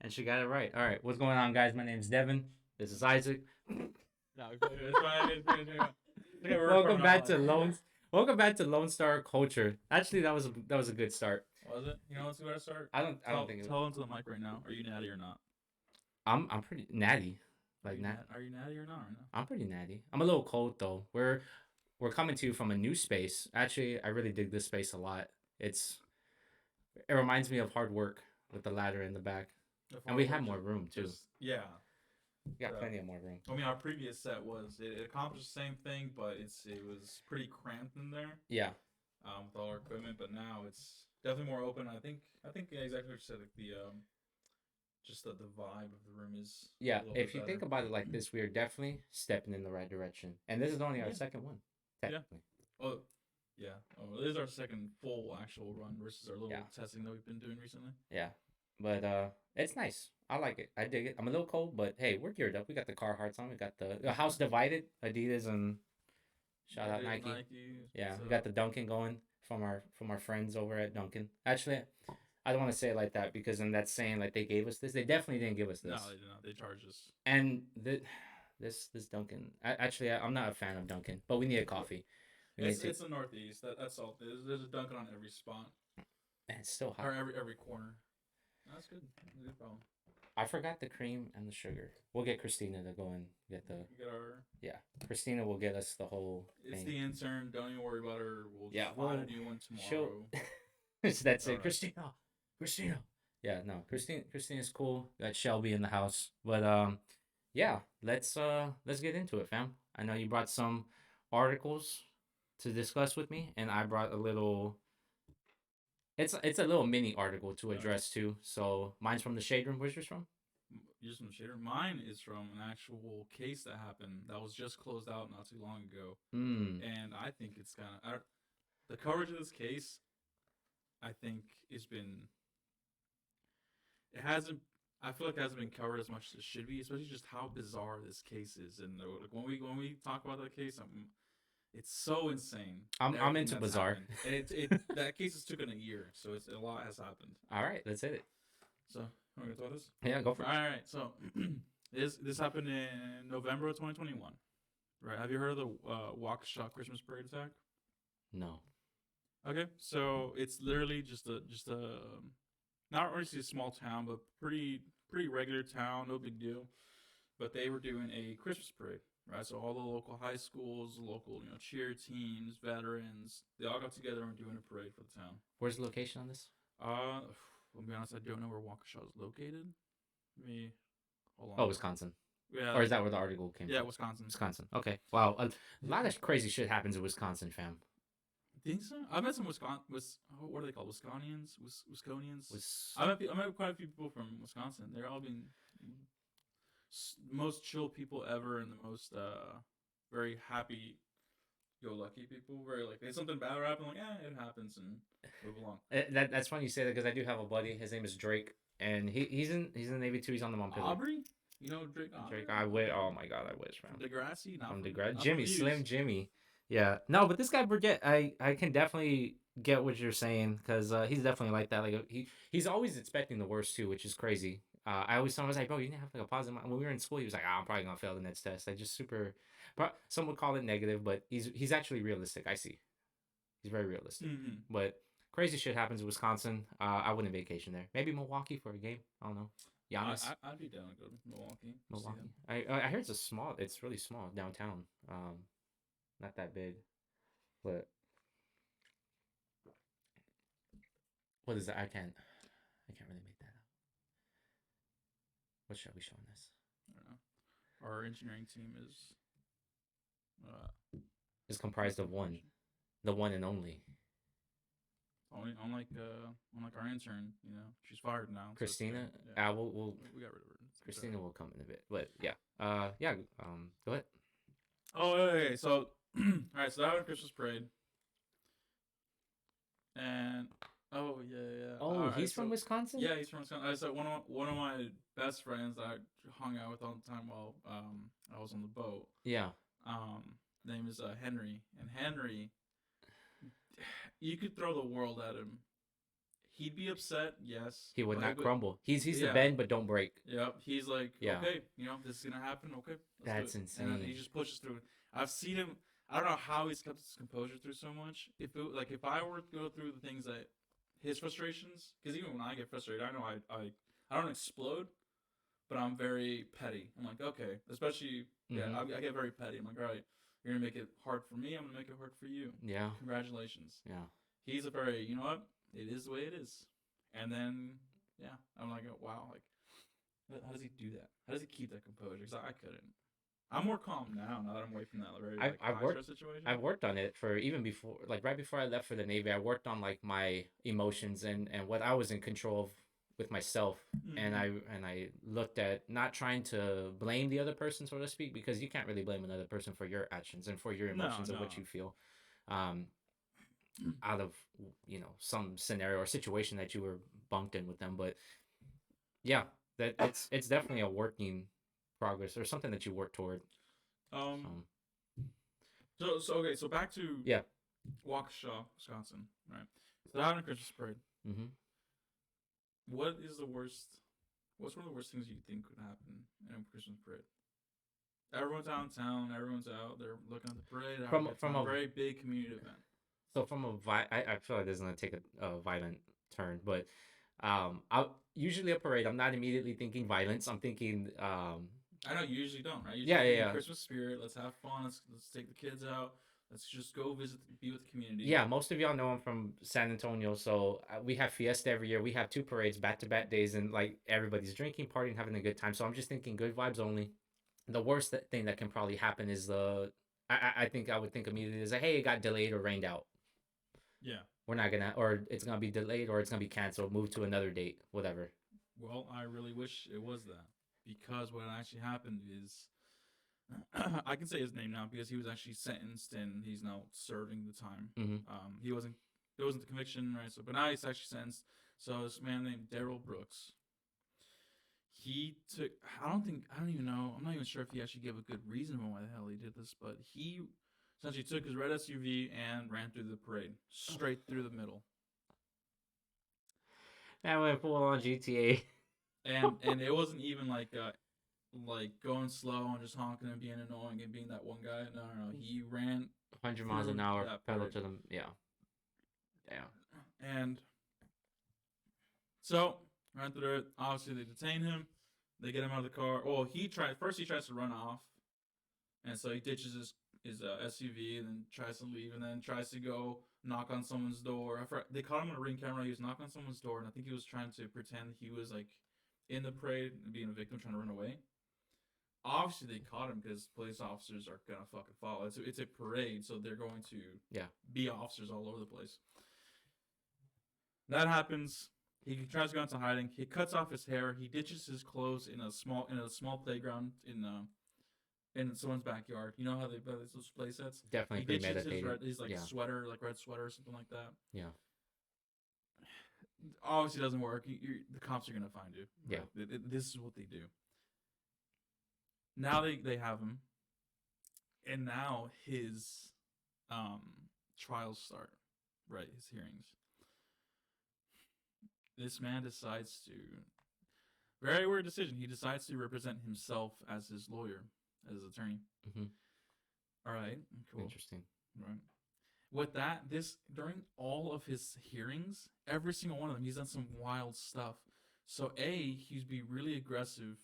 And she got it right. All right, what's going on, guys? My name's Devin. This is Isaac. No, it's fine. Okay, we're Welcome recording back now. to Lones. Welcome back to Lone Star Culture. Actually, that was a good start. Was it? You know, let's go ahead and start. I don't think Tell into the mic right now. Are you natty or not? I'm pretty natty. Are Like you nat. are you natty or not right now? I'm pretty natty. I'm a little cold though. We're coming to you from a new space. Actually, I really dig this space a lot. It reminds me of hard work with the ladder in the back, and we have more room too. Yeah. We got plenty of more room. I mean, our previous set it accomplished the same thing, but it was pretty cramped in there. Yeah. With all our equipment, but now it's definitely more open. I think yeah, exactly what you said. Like just the vibe of the room is Yeah, a little if bit you think better. about it like this, we are definitely stepping in the right direction. And this is only our Yeah. second one, Yeah. technically. Oh, yeah. Oh, this is our second full actual run versus our little Yeah. testing that we've been doing recently. Yeah. But it's nice. I like it. I dig it. I'm a little cold, but hey, we're geared up. We got the Carhartts on. We got the house divided, Adidas and shout out Nike. Yeah, we got the Dunkin' going from our friends over at Dunkin'. Actually, I don't want to say it like that because in that saying like they gave us this, they definitely didn't give us No, this. they did not. They charged us. And this Dunkin'. I'm not a fan of Dunkin', but we need a coffee. It's the Northeast. That's all. There's a Dunkin' on every spot. And it's still hot. Or every corner. That's good. Good problem. I forgot the cream and the sugar. We'll get Christina to go and get the. Get our. Yeah, Christina will get us the whole. It's thing. the intern. Don't even worry about her. We'll Yeah, find a new one tomorrow. That's it, Right. Christina. Yeah, no, Christina's cool. Got Shelby in the house, but yeah, let's get into it, fam. I know you brought some articles to discuss with me, and I brought a little. It's a little mini article to address too. So mine's from the Shade Room. Where's yours from? Yours from Shader. Mine is from an actual case that happened that was just closed out not too long ago. And I think it's kind of the coverage of this case. I think it's been. It hasn't. I feel like it hasn't been covered as much as it should be, especially just how bizarre this case is. And like when we talk about that case, it's so insane. I'm into bizarre. And that case has taken a year, so a lot has happened. All right, let's hit it. So, are we gonna talk this? Yeah, go for it. All right. So, this happened in November of 2021. Right? Have you heard of the Waukesha Christmas parade attack? No. Okay, so it's literally just a not really a small town, but pretty regular town, no big deal. But they were doing a Christmas parade, right? So all the local high schools, local cheer teams, veterans, they all got together and were doing a parade for the town. Where's the location on this? I'll be honest, I don't know where Waukesha is located. Hold on. Oh, Wisconsin. Yeah. Or is that where the article came from? Yeah, Wisconsin. Wisconsin. Okay. Wow. A lot of crazy shit happens in Wisconsin, fam. Think so? I've met some what are they called? Wisconians? I met quite a few people from Wisconsin. They're all been most chill people ever, and the most very happy go lucky people. Very like there's something bad happen, like it happens and move along. That's funny you say that because I do have a buddy. His name is Drake, and he's in the Navy too. He's on the Montpelier. Aubrey, you know Drake. Drake, I wish. Oh my god, I wish, man. From Degrassi, not from from Degrassi. not Jimmy, from Slim Jimmy. Yeah, no, but this guy Bridget, I can definitely get what you're saying because he's definitely like that. Like he's always expecting the worst too, which is crazy. I always thought I was like, bro, you didn't have like a positive mind. When we were in school, he was like, I'm probably gonna fail the next test. I just super, some would call it negative, but he's actually realistic. I see, he's very realistic. Mm-hmm. But crazy shit happens in Wisconsin. I wouldn't vacation there. Maybe Milwaukee for a game. I don't know. Giannis. I'd be down to go to Milwaukee. Milwaukee. I heard it's really small downtown. Not that big, but what is that? I can't really make that out. What should we show on this? I don't know. Our engineering team is comprised of the one and only. Unlike our intern, she's fired now. Christina, so yeah. we got rid of her. Christina will come in a bit, but yeah, go ahead. Oh, okay. So, all right. So that was Christmas parade, and yeah. Oh, he's from Wisconsin. Yeah, he's from Wisconsin. So one of my best friends that I hung out with all the time while I was on the boat. Yeah. Name is Henry, and Henry, you could throw the world at him. he'd be upset, yes, He would but not crumble. He's the yeah, bend but don't break. yep. He's like, Yeah, okay, this is gonna happen. Okay, let's do it. that's And then he insane. just pushes through. I've seen him. I don't know how he's kept his composure through so much. If I were to go through the things that his frustrations, because even when I get frustrated, I know I don't explode, but I'm very petty. I'm like, okay, especially yeah, Mm-hmm. I get very petty. I'm like, all right, you're gonna make it hard for me. I'm gonna make it hard for you. Yeah, Congratulations. yeah. He's a very, you know what? It is the way it is. And then yeah, I'm like, oh, wow, like how does he do that? How does he keep that composure? Because I couldn't. I'm more calm now that I'm away from that very I've like I've high worked stress situation. I've worked on it for even before, like right before I left for the Navy. I worked on like my emotions and what I was in control of with myself, and Mm-hmm. I looked at not trying to blame the other person, so to speak, because you can't really blame another person for your actions and for your No, emotions and what no. you feel, um, out of some scenario or situation that you were bunked in with them. But yeah, that it's definitely a working progress or something that you work toward. So Um. So okay. So back to yeah. Waukesha, Wisconsin. Right. So they're having a Christmas parade. Mm-hmm. What is the worst? What's one of the worst things you think could happen in a Christmas parade? Everyone's downtown. Everyone's out. They're looking at the parade. Having a good From time. a Very big community event. So from I feel like this is gonna take a violent turn, but I usually a parade. I'm not immediately thinking violence. I'm thinking I know you usually don't, right? You're yeah, just yeah, thinking yeah. Christmas spirit. Let's have fun. Let's take the kids out. Let's just go visit, be with the community. Yeah, most of y'all know I'm from San Antonio, so we have Fiesta every year. We have two parades back to back days, and like everybody's drinking, partying, having a good time. So I'm just thinking good vibes only. The worst thing that can probably happen is I think I would think immediately is like, hey, it got delayed or rained out. Yeah. We're not gonna, or it's gonna be delayed, or it's gonna be canceled, moved to another date, whatever. Well, I really wish it was that because what actually happened is I can say his name now because he was actually sentenced and he's now serving the time. Mm-hmm. He wasn't. It wasn't the conviction, right? So, but now he's actually sentenced. So this man named Daryl Brooks, he took. I don't even know. I'm not even sure if he actually gave a good reason for why the hell he did this, but he essentially took his red SUV and ran through the parade straight through the middle. That went full on GTA. And it wasn't even like going slow and just honking and being annoying and being that one guy. No, no, no. He ran 100 miles through an hour, that pedal parade. to the yeah, yeah. And so ran through it. Obviously, they detain him. They get him out of the car. Well, he tries to run off, and so he ditches his SUV and then tries to leave, and then tries to go knock on someone's door. They caught him on a ring camera. He was knocking on someone's door, and I think he was trying to pretend he was like in the parade and being a victim, trying to run away. Obviously, they caught him because police officers are gonna fucking follow. It's a parade, so they're going to Yeah. be officers all over the place. That happens. He tries to go into hiding. He cuts off his hair. He ditches his clothes in a small playground in someone's backyard. You know how they build those play sets? He Definitely ditches premeditated. his like Yeah. sweater, like red sweater or something like that. Yeah. Obviously, doesn't work. The cops are gonna find you. Yeah. Right? This is what they do. Now they have him, and now his um, trials start. Right, his hearings. This man decides to very weird decision. He decides to represent himself as his lawyer, as his attorney. Mm-hmm. All right, cool. Interesting. Right. With that, this during all of his hearings, every single one of them, he's done some wild stuff. So he'd be really aggressive,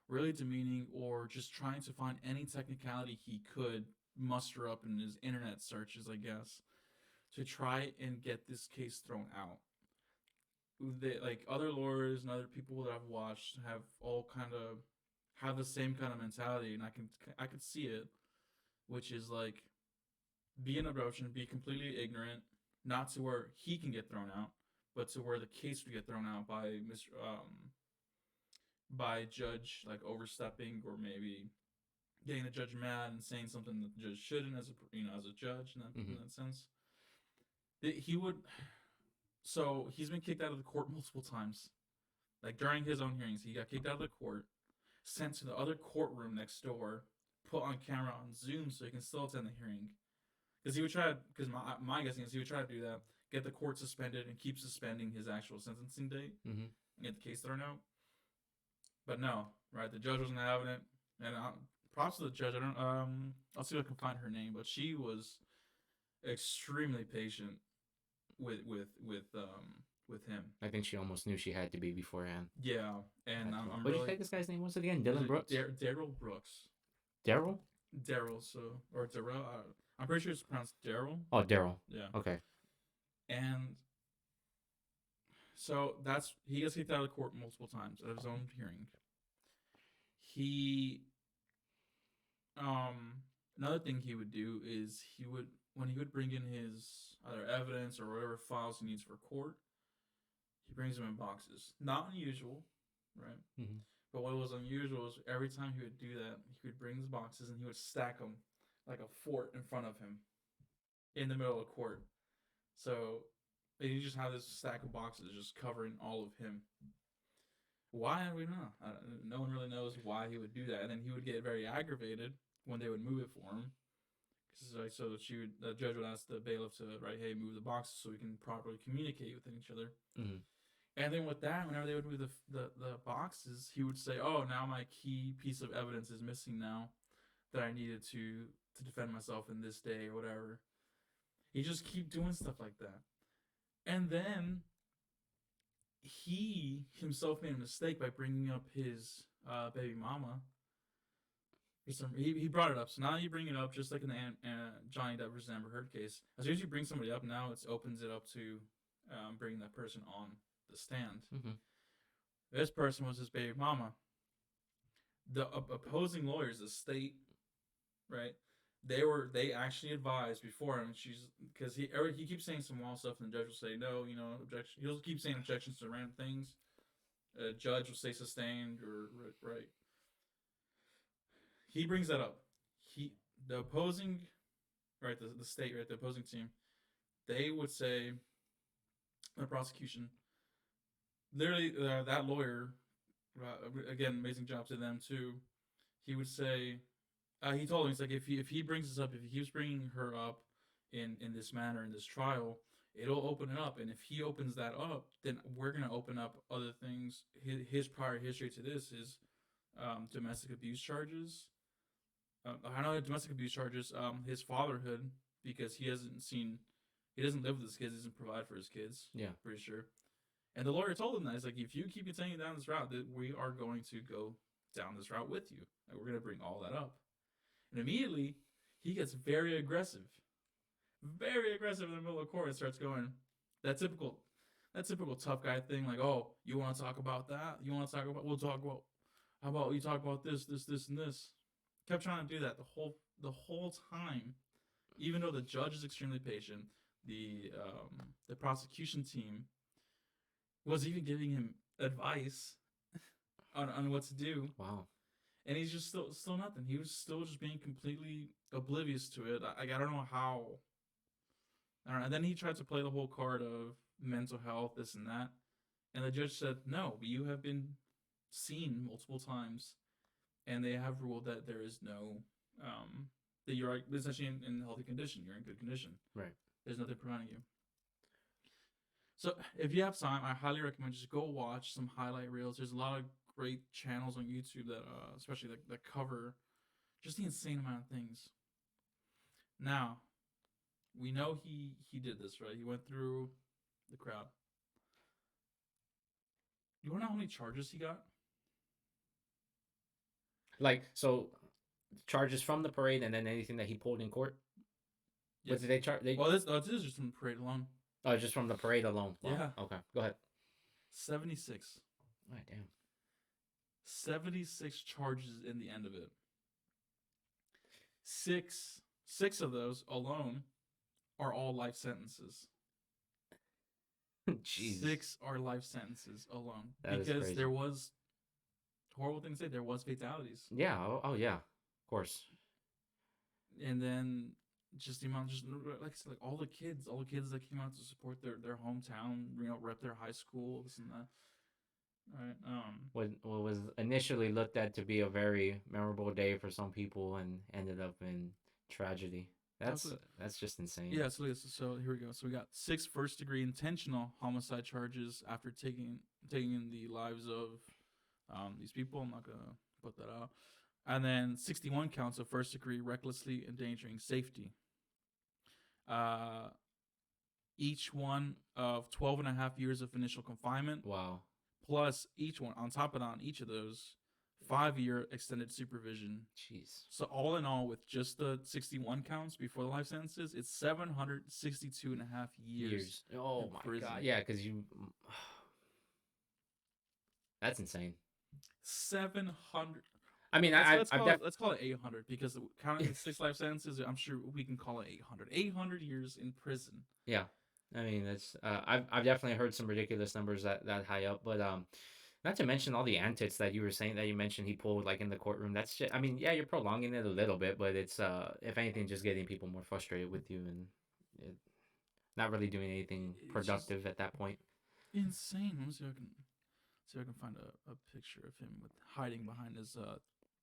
really demeaning, or just trying to find any technicality he could muster up in his internet searches, I guess, to try and get this case thrown out. Like other lawyers and other people that I've watched have all kind of have the same kind of mentality, and I can see it, which is like be an approach and be completely ignorant, not to where he can get thrown out, but to where the case would get thrown out by by judge like overstepping or maybe getting the judge mad and saying something that the judge shouldn't as as a judge in that sense. He would. So he's been kicked out of the court multiple times. Like during his own hearings, he got kicked out of the court, sent to the other courtroom next door, put on camera on Zoom so he can still attend the hearing. Because he would try. Because my guessing is he would try to do that. get the court suspended and keep suspending his actual sentencing date Mm-hmm. and get the case thrown out. But no, right? The judge wasn't having it, and props to the judge. I don't. I'll see if I can find her name, but she was extremely patient with him. I think she almost knew she had to be beforehand. Yeah, and I'm What did really. you say this guy's name was again? Dylan Brooks. Daryl Brooks. Daryl. Daryl. So or Daryl. I'm pretty sure it's pronounced Daryl. Oh, Daryl. Yeah. Okay. And so that's he gets kicked out of the court multiple times at his own hearing. He another thing he would do is he would when he would bring in his either evidence or whatever files he needs for court, he brings them in boxes. Not unusual, right? Mm-hmm. But what was unusual is every time he would do that, he would bring his boxes and he would stack them like a fort in front of him in the middle of court. So you just have this stack of boxes just covering all of him. Why do we know? No one really knows why he would do that. And then he would get very aggravated when they would move it for him. So the judge would ask the bailiff to hey, move the boxes so we can properly communicate with each other. Mm-hmm. And then with that, whenever they would move the boxes, he would say, "Oh, now my key piece of evidence is missing now that I needed to defend myself in this day or whatever." He just keep doing stuff like that, and then he himself made a mistake by bringing up his baby mama. He brought it up, so now you bring it up just like in the Johnny Depp versus Amber Heard case. As soon as you bring somebody up, now it opens it up to bringing that person on the stand. Mm-hmm. This person was his baby mama. The opposing lawyers, the state, right? They actually advised before him. Because he keeps saying some wild stuff, and the judge will say no, objection. He'll keep saying objections to random things. Judge will say sustained or right. He brings that up. The opposing, right, the state, right, the opposing team, they would say, the prosecution, literally that lawyer, again, amazing job to them too. He would say, he told him, he's like, if he brings this up, if he keeps bringing her up in this manner in this trial, it'll open it up, and if he opens that up, then we're gonna open up other things. His prior history to this is domestic abuse charges. I know domestic abuse charges. His fatherhood, because he doesn't live with his kids, he doesn't provide for his kids. Yeah, pretty sure. And the lawyer told him that he's like, if you keep continuing down this route, that we are going to go down this route with you, and we're gonna bring all that up. And immediately he gets very aggressive in the middle of court and starts going that typical tough guy thing, like, oh, you want to talk about that? We'll talk about. How about you talk about this, and this? Kept trying to do that the whole time, even though the judge is extremely patient. The prosecution team was even giving him advice on what to do. Wow. And he's just still nothing. He was still just being completely oblivious to it. I don't know how. I don't know. And then he tried to play the whole card of mental health, this and that. And the judge said, no, you have been seen multiple times. And they have ruled that there is no, that you're essentially in healthy condition. You're in good condition. Right. There's nothing preventing you. So if you have time, I highly recommend just go watch some highlight reels. There's a lot of great channels on YouTube that, especially that cover just the insane amount of things. Now, we know he did this, right? He went through the crowd. You want to know how many charges he got? Like, so charges from the parade and then anything that he pulled in court? Yes. What did they charge? Well, this is just from the parade alone. Oh, just from the parade alone. Wow. Yeah. Okay, go ahead. 76. All right, damn. 76 charges in the end of it. Six of those alone are all life sentences. Jeez. 6 are life sentences alone. That because there was horrible thing to say, there was fatalities. Yeah. Oh yeah. Of course. And then just the amount, just like I said, like all the kids that came out to support their hometown, rep their high school, this and that. Right. What was initially looked at to be a very memorable day for some people and ended up in tragedy. Absolutely. that's just insane. Yeah, so here we go. So we got 6 first-degree intentional homicide charges after taking the lives of these people. I'm not gonna put that out. And then 61 counts of first-degree recklessly endangering safety. Uh, each one of 12 and a half years of initial confinement. Wow. Plus each one on top of that, on each of those, 5-year extended supervision. Jeez. So all in all, with just the 61 counts before the life sentences, it's 762 and a half years. Oh my prison. God. Yeah, because you. That's insane. 700. I mean, let's call it 800 because counting the 6 life sentences, I'm sure we can call it 800. 800 years in prison. Yeah, I mean that's I've definitely heard some ridiculous numbers that high up, but not to mention all the antics that you were saying that you mentioned he pulled like in the courtroom. That's just, I mean, yeah, you're prolonging it a little bit, but it's if anything, just getting people more frustrated with you and it, not really doing anything productive at that point. Insane. Let me see if I can find a picture of him with hiding behind his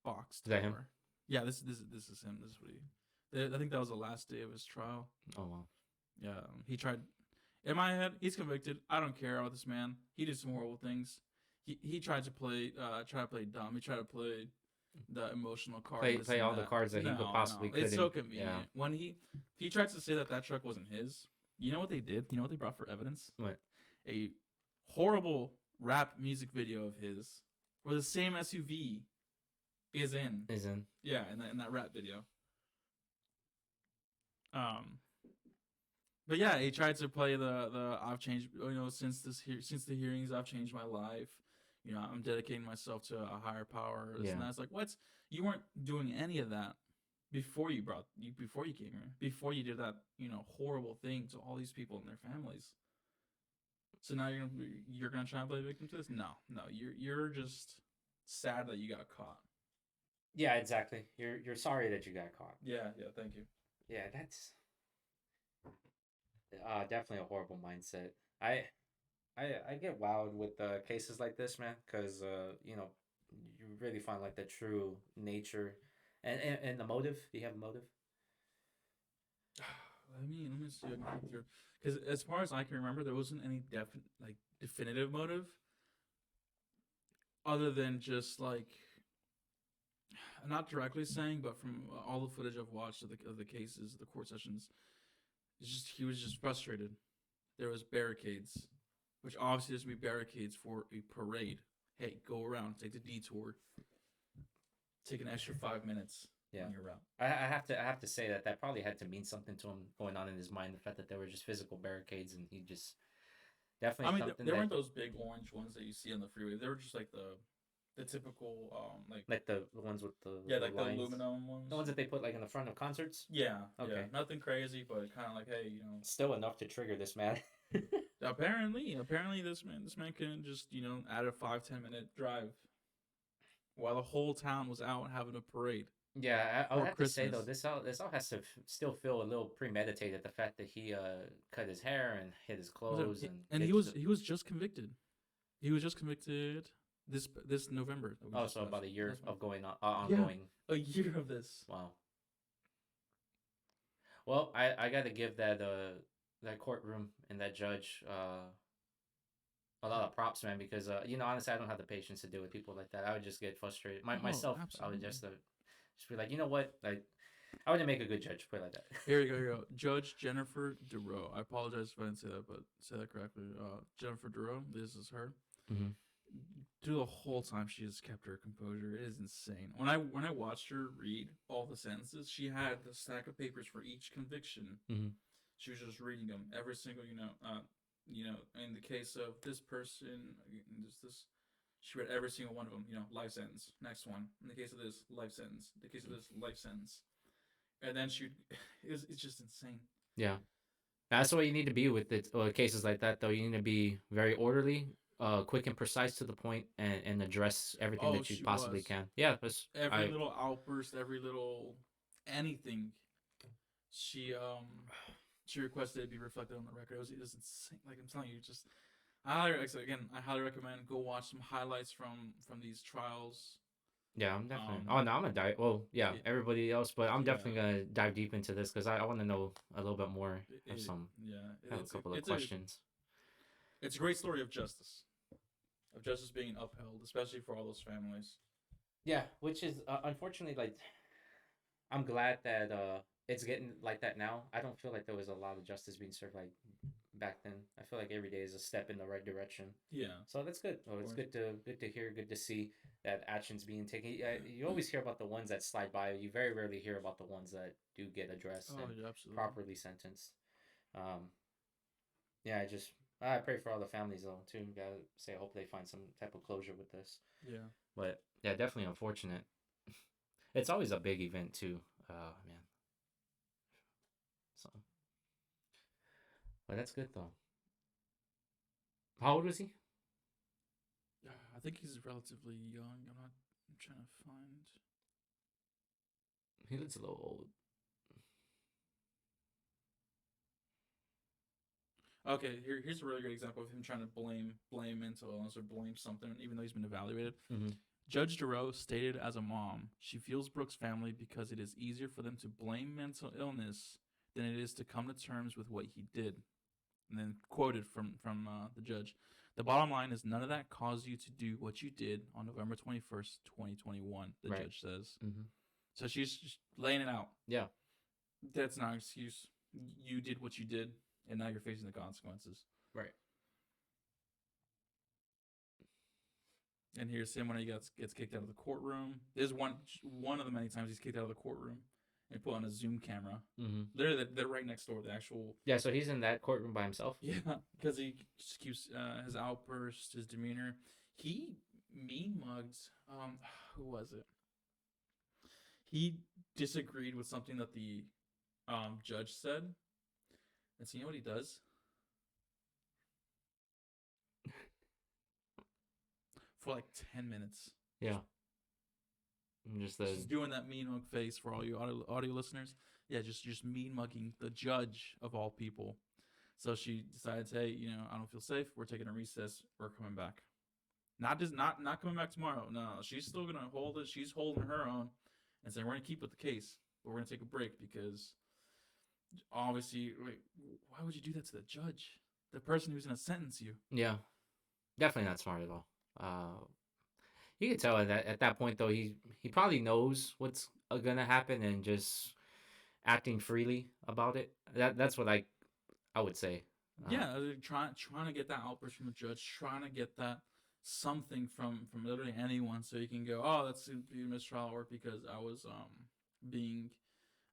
box tower. Is that him? Yeah, this is him. This is what he. I think that was the last day of his trial. Oh wow. Yeah, he tried. In my head, he's convicted. I don't care about this man. He did some horrible things. He tried to play dumb. He tried to play the emotional card. Play all the cards that he could possibly could. It's so convenient. Yeah. When he tried to say that truck wasn't his. You know what they did? You know what they brought for evidence? What? A horrible rap music video of his where the same SUV is in. Yeah, in that rap video. But yeah, he tried to play the I've changed, since the hearings I've changed my life. I'm dedicating myself to a higher power. And that's like, what? You weren't doing any of that before you came here. Before you did that, horrible thing to all these people and their families. So now you're gonna try and play victim to this? No, you're just sad that you got caught. Yeah, exactly. You're sorry that you got caught. Yeah, thank you. Yeah, that's definitely a horrible mindset. I get wowed with cases like this, man, because you really find like the true nature and the motive. Do you have a motive? Let me see. Because as far as I can remember, there wasn't any definitive motive, other than just like, not directly saying, but from all the footage I've watched of the cases, the court sessions, he was just frustrated. There was barricades, which obviously there's gonna be barricades for a parade. Hey, go around, take the detour, take an extra 5 minutes. Yeah. On your route. I have to say that probably had to mean something to him going on in his mind. The fact that there were just physical barricades and he just definitely. I mean, there weren't those big orange ones that you see on the freeway. They were just like the typical like the ones with the like lines. The aluminum ones. The ones that they put like in the front of concerts. Yeah. Okay. Yeah. Nothing crazy, but kind of like, hey, Still enough to trigger this man. Apparently, this man can just add a 5-10 minute drive, while the whole town was out having a parade. Yeah, I would have to say though, this all has to still feel a little premeditated. The fact that he cut his hair and hit his clothes, and he was just convicted. He was just convicted this November. Oh, so about a year of going on ongoing. Yeah, a year of this. Wow. Well, I got to give that courtroom and that judge a lot of props, man, because honestly, I don't have the patience to deal with people like that. I would just get frustrated. Myself, absolutely. I would just be like, you know what? Like, I wouldn't make a good judge. Put it like that. Here you go. Judge Jennifer Duro. I apologize if I didn't say that, but say that correctly. Jennifer Duro. This is her. Mm-hmm. Through the whole time, she just kept her composure. It is insane. When I watched her read all the sentences, she had the stack of papers for each conviction. Mm-hmm. She was just reading them every single. In the case of this person, this. She read every single one of them, life sentence. Next one. In the case of this, life sentence. In the case of this, life sentence. And then it's just insane. Yeah. That's what you need to be with cases like that, though. You need to be very orderly, quick and precise to the point, and address everything that you possibly can. Yeah. Every little outburst, every little anything, she requested it be reflected on the record. It was insane. Like I'm telling you, just... I highly recommend go watch some highlights from these trials. Yeah, I'm definitely. Um, Oh no, I'm gonna dive. Well, yeah, it, everybody else, but I'm yeah, definitely gonna dive deep into this because I want to know a little bit more. Have it, some. yeah, Have a couple of questions. it's a great story of justice being upheld, especially for all those families. Yeah, which is unfortunately like I'm glad that it's getting like that now. I don't feel like there was a lot of justice being served like back then. I feel like every day is a step in the right direction. Yeah, So that's good. Oh, of it's course. good to hear, good to see that actions being taken. You always hear about the ones that slide by. You very rarely hear about the ones that do get addressed Oh and yeah, absolutely. properly sentenced. Um, yeah, I pray for all the families though too. Gotta say, I hope they find some type of closure with this. Yeah. But yeah, definitely unfortunate. It's always a big event too. Man. So, but that's good though. How old was he? I think he's relatively young. I'm trying to find. He looks a little old. Okay, here's a really great example of him trying to blame mental illness or blame something, even though he's been evaluated. Mm-hmm. Judge Giroux stated as a mom, she feels Brooks' family because it is easier for them to blame mental illness than it is to come to terms with what he did. And then quoted from the judge, the bottom line is none of that caused you to do what you did on November 21st, 2021. The Right. judge says. Mm-hmm. So she's just laying it out. Yeah. That's not an excuse. You did what you did, and now you're facing the consequences. Right. And here's him when he gets kicked out of the courtroom. There's one of the many times he's kicked out of the courtroom and put on a Zoom camera. Mm-hmm. Literally, they're right next door. The actual Yeah. So he's in that courtroom by himself. yeah, because he just keeps his outburst, his demeanor. He mean mugged. Who was it? He disagreed with something that the judge said. And so you know what he does? For like 10 minutes. Yeah. Just the. She's doing that mean mug face for all you audio listeners. Yeah, just mean mugging the judge of all people. So she decides, hey, I don't feel safe. We're taking a recess. We're coming back. Not coming back tomorrow. No, she's still gonna hold it. She's holding her own, and saying we're gonna keep with the case, but we're gonna take a break because obviously, why would you do that to the judge, the person who's gonna sentence you? Yeah. Definitely not smart at all. You can tell at that point though he probably knows what's gonna happen and just acting freely about it. That's what I would say. Yeah, trying to get that outburst from the judge, trying to get that something from literally anyone, so you can go, oh, that's be a mistrial, or because being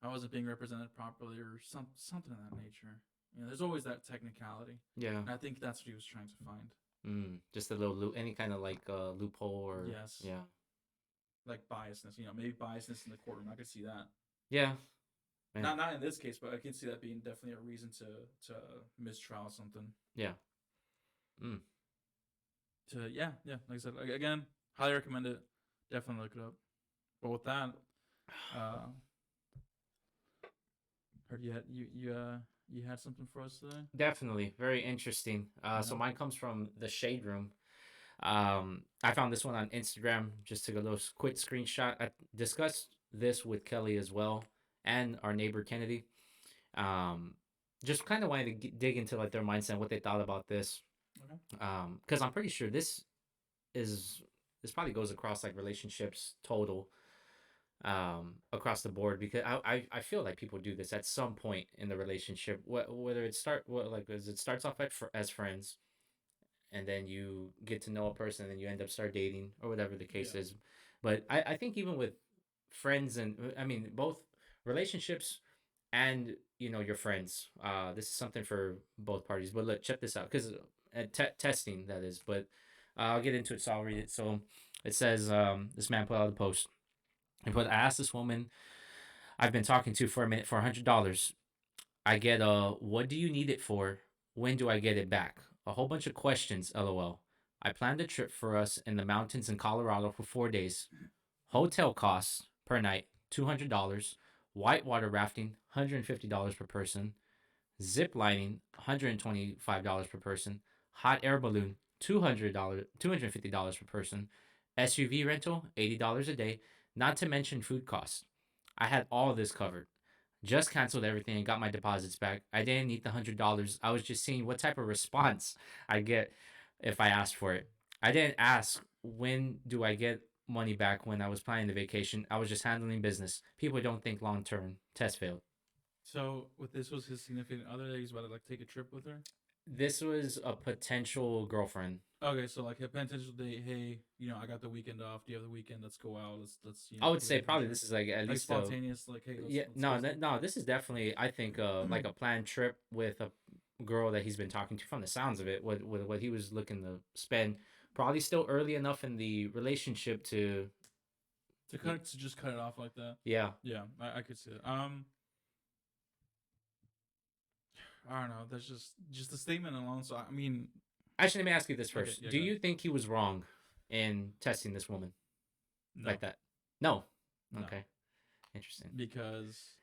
I wasn't being represented properly, or something of that nature. There's always that technicality, Yeah. and I think that's what he was trying to find. Just a little any kind of like loophole or Yes, yeah. like biasness. Maybe biasness in the courtroom. I could see that. Yeah. Man. Not in this case, but I can see that being definitely a reason to mistrial something. Yeah. Mm. Like I said, again, highly recommend it. Definitely look it up. But with that, heard you had something for us today. Definitely very interesting. So mine comes from the Shade Room. I found this one on Instagram. Just took a little quick screenshot. I discussed this with Kelly as well and our neighbor Kennedy. Just kind of wanted to dig into like their mindset, what they thought about this. Okay. Because I'm pretty sure this probably goes across like relationships total, across the board, because I feel like people do this at some point in the relationship, whether as it starts off as friends, and then you get to know a person and then you end up start dating or whatever the case Yeah. is. But I think even with friends, and I mean both relationships and your friends, this is something for both parties. But look, check this out, because testing that is. But I'll get into it, so I'll read it. So it says, this man put out a post and put, I asked this woman I've been talking to for a minute for $100. I get what do you need it for? When do I get it back? A whole bunch of questions, lol. I planned a trip for us in the mountains in Colorado for 4 days. Hotel costs per night $200. Whitewater rafting $150 per person. Zip lining $125 per person. Hot air balloon $250 per person. SUV rental, $80 a day, not to mention food costs. I had all of this covered. Just canceled everything and got my deposits back. I didn't need the $100. I was just seeing what type of response I get if I asked for it. I didn't ask when do I get money back when I was planning the vacation. I was just handling business. People don't think long term. Test failed. So, what this was his significant other that he's about to like take a trip with her. This was a potential girlfriend. Okay, so like a potential date. Hey, I got the weekend off. Do you have the weekend? Let's go out. Let's I would take an say probably adventure. this is like at Like least a spontaneous. Like, hey, let's yeah let's go no somewhere. no this is definitely I think like a planned trip with a girl that he's been talking to from the sounds of it what he was looking to spend probably still early enough in the relationship to To just cut it off like that. yeah. Yeah, I could see it. I don't know. That's just the statement alone. So I mean, Actually, let me ask you this okay, first. yeah, Do go ahead. you think he was wrong in testing this woman No, like that? No. no, Okay. Interesting. because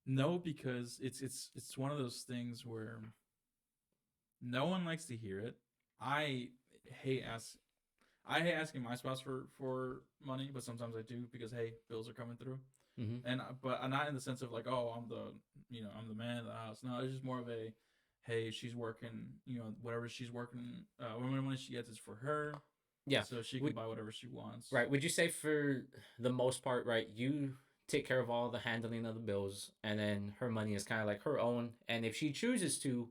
no, because it's one of those things where no one likes to hear it. I hate ask I hate asking my spouse for money, but sometimes I do because hey, bills are coming through, Mm-hmm. and but I'm not in the sense of like oh I'm the man of the house. No, it's just more of a hey she's working whatever she's working when money she gets is for her, Yeah. so she can Would buy whatever she wants. right. Would you say for the most part, right, you take care of all the handling of the bills and then her money is kind of like her own and if she chooses to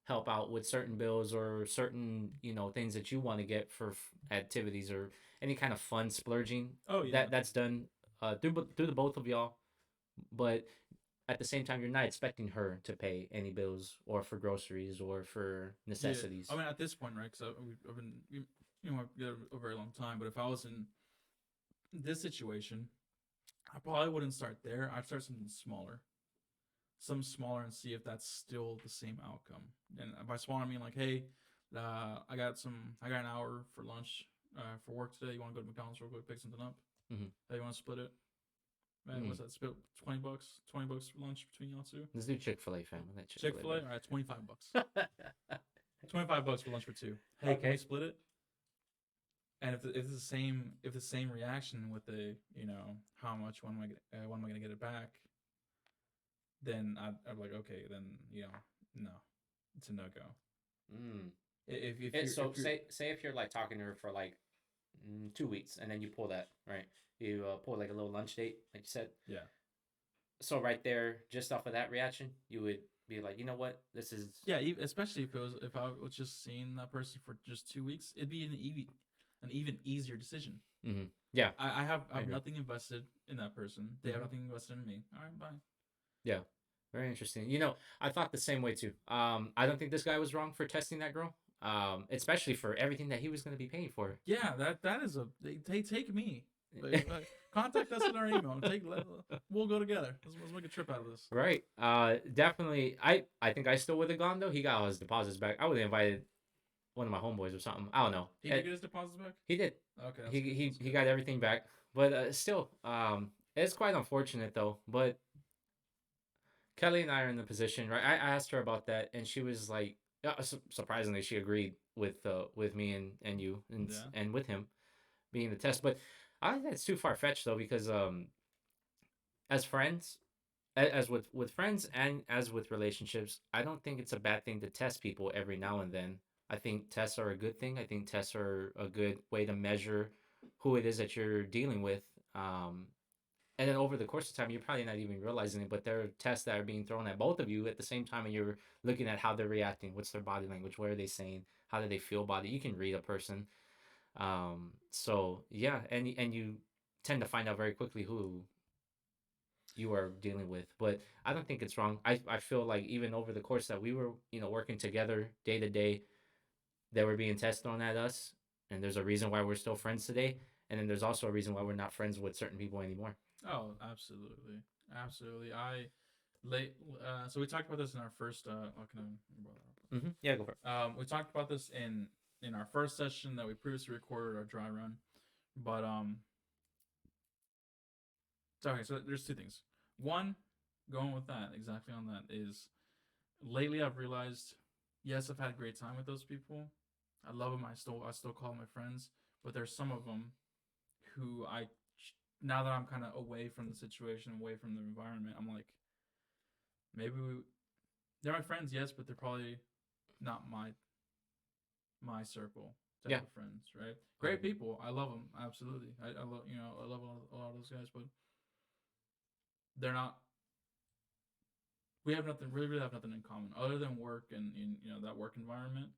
help out with certain bills or certain, things that you want to get for activities or any kind of fun splurging, Oh yeah, that's done through the both of y'all, but at the same time you're not expecting her to pay any bills or for groceries or for yeah. I necessities. mean at this point right because I've been I've got a very long time, but if I was in this situation, I probably wouldn't start there. I'd start some smaller, and see if that's still the same outcome. And by smaller, I mean like, hey, I got an hour for lunch, for work today. You want to go to McDonald's real quick, pick something up? Mm-hmm. Hey, you want to split it? Man, Mm. what's that? Split $20. $20 for lunch between y'all two. Let's do Chick-fil-A, fam. That Chick Chick-fil-A Fil A. All right, $25. bread. $25 for lunch for two. Hey, can we Okay. split it? And if the same reaction with the how much when am I gonna get it back, then I'm like okay, then no, it's a no go. Mm. So If you're say if you're like talking to her for like 2 weeks and then you pull that right, you pull like a little lunch date like you said. yeah So right there, just off of that reaction, you would be like, you know what, this is. yeah especially if I was just seeing that person for just 2 weeks, it'd be an even easier decision. Mm-hmm. Yeah, I I have agree. nothing invested in that person. They have Mm-hmm. nothing invested in me. All right, bye. Yeah, very interesting. I thought the same way too. I don't think this guy was wrong for testing that girl. Especially for everything that he was going to be paying for. Yeah, that is a they take me. Contact us in our email. We'll go together. Let's make a trip out of this. Right. Definitely. I think I still would have gone though. He got all his deposits back. I would have invited one of my homeboys or something. I don't know. He did get his deposits back. He did. Okay, that's He good. he That's he good. got everything back. But still, it's quite unfortunate though. But Kelly and I are in the position, right? I asked her about that, and she was like, surprisingly, she agreed with me and you Yeah. and with him being the test. But I think that's too far fetched though, because as friends, as with friends and as with relationships, I don't think it's a bad thing to test people every now and then. I think tests are a good thing. I think tests are a good way to measure who it is that you're dealing with. Um, and then over the course of time, you're probably not even realizing it, but there are tests that are being thrown at both of you at the same time, and you're looking at how they're reacting, what's their body language, what are they saying, how do they feel about it. You can read a person. So yeah, and you tend to find out very quickly who you are dealing with. But I don't think it's wrong. I feel like even over the course that we were, working together day to day, they were being tests thrown at us. And there's a reason why we're still friends today. And then there's also a reason why we're not friends with certain people anymore. Oh, absolutely, absolutely. I late. So we talked about this in our first. Oh, can Mm-hmm. Yeah, go for it. we talked about this in our first session that we previously recorded our dry run, but okay. So there's two things. One, going with that exactly on that is lately I've realized, yes, I've had a great time with those people. I love them. I still call them my friends. but there's some of them who now that I'm kind of away from the situation, away from the environment, I'm like, maybe they're my friends, yes, but they're probably not my circle type Yeah. of friends, right? Great Um, people, I love them, absolutely. I love I love a lot of those guys, but they're not. We have nothing really, really have nothing in common other than work and in that work environment.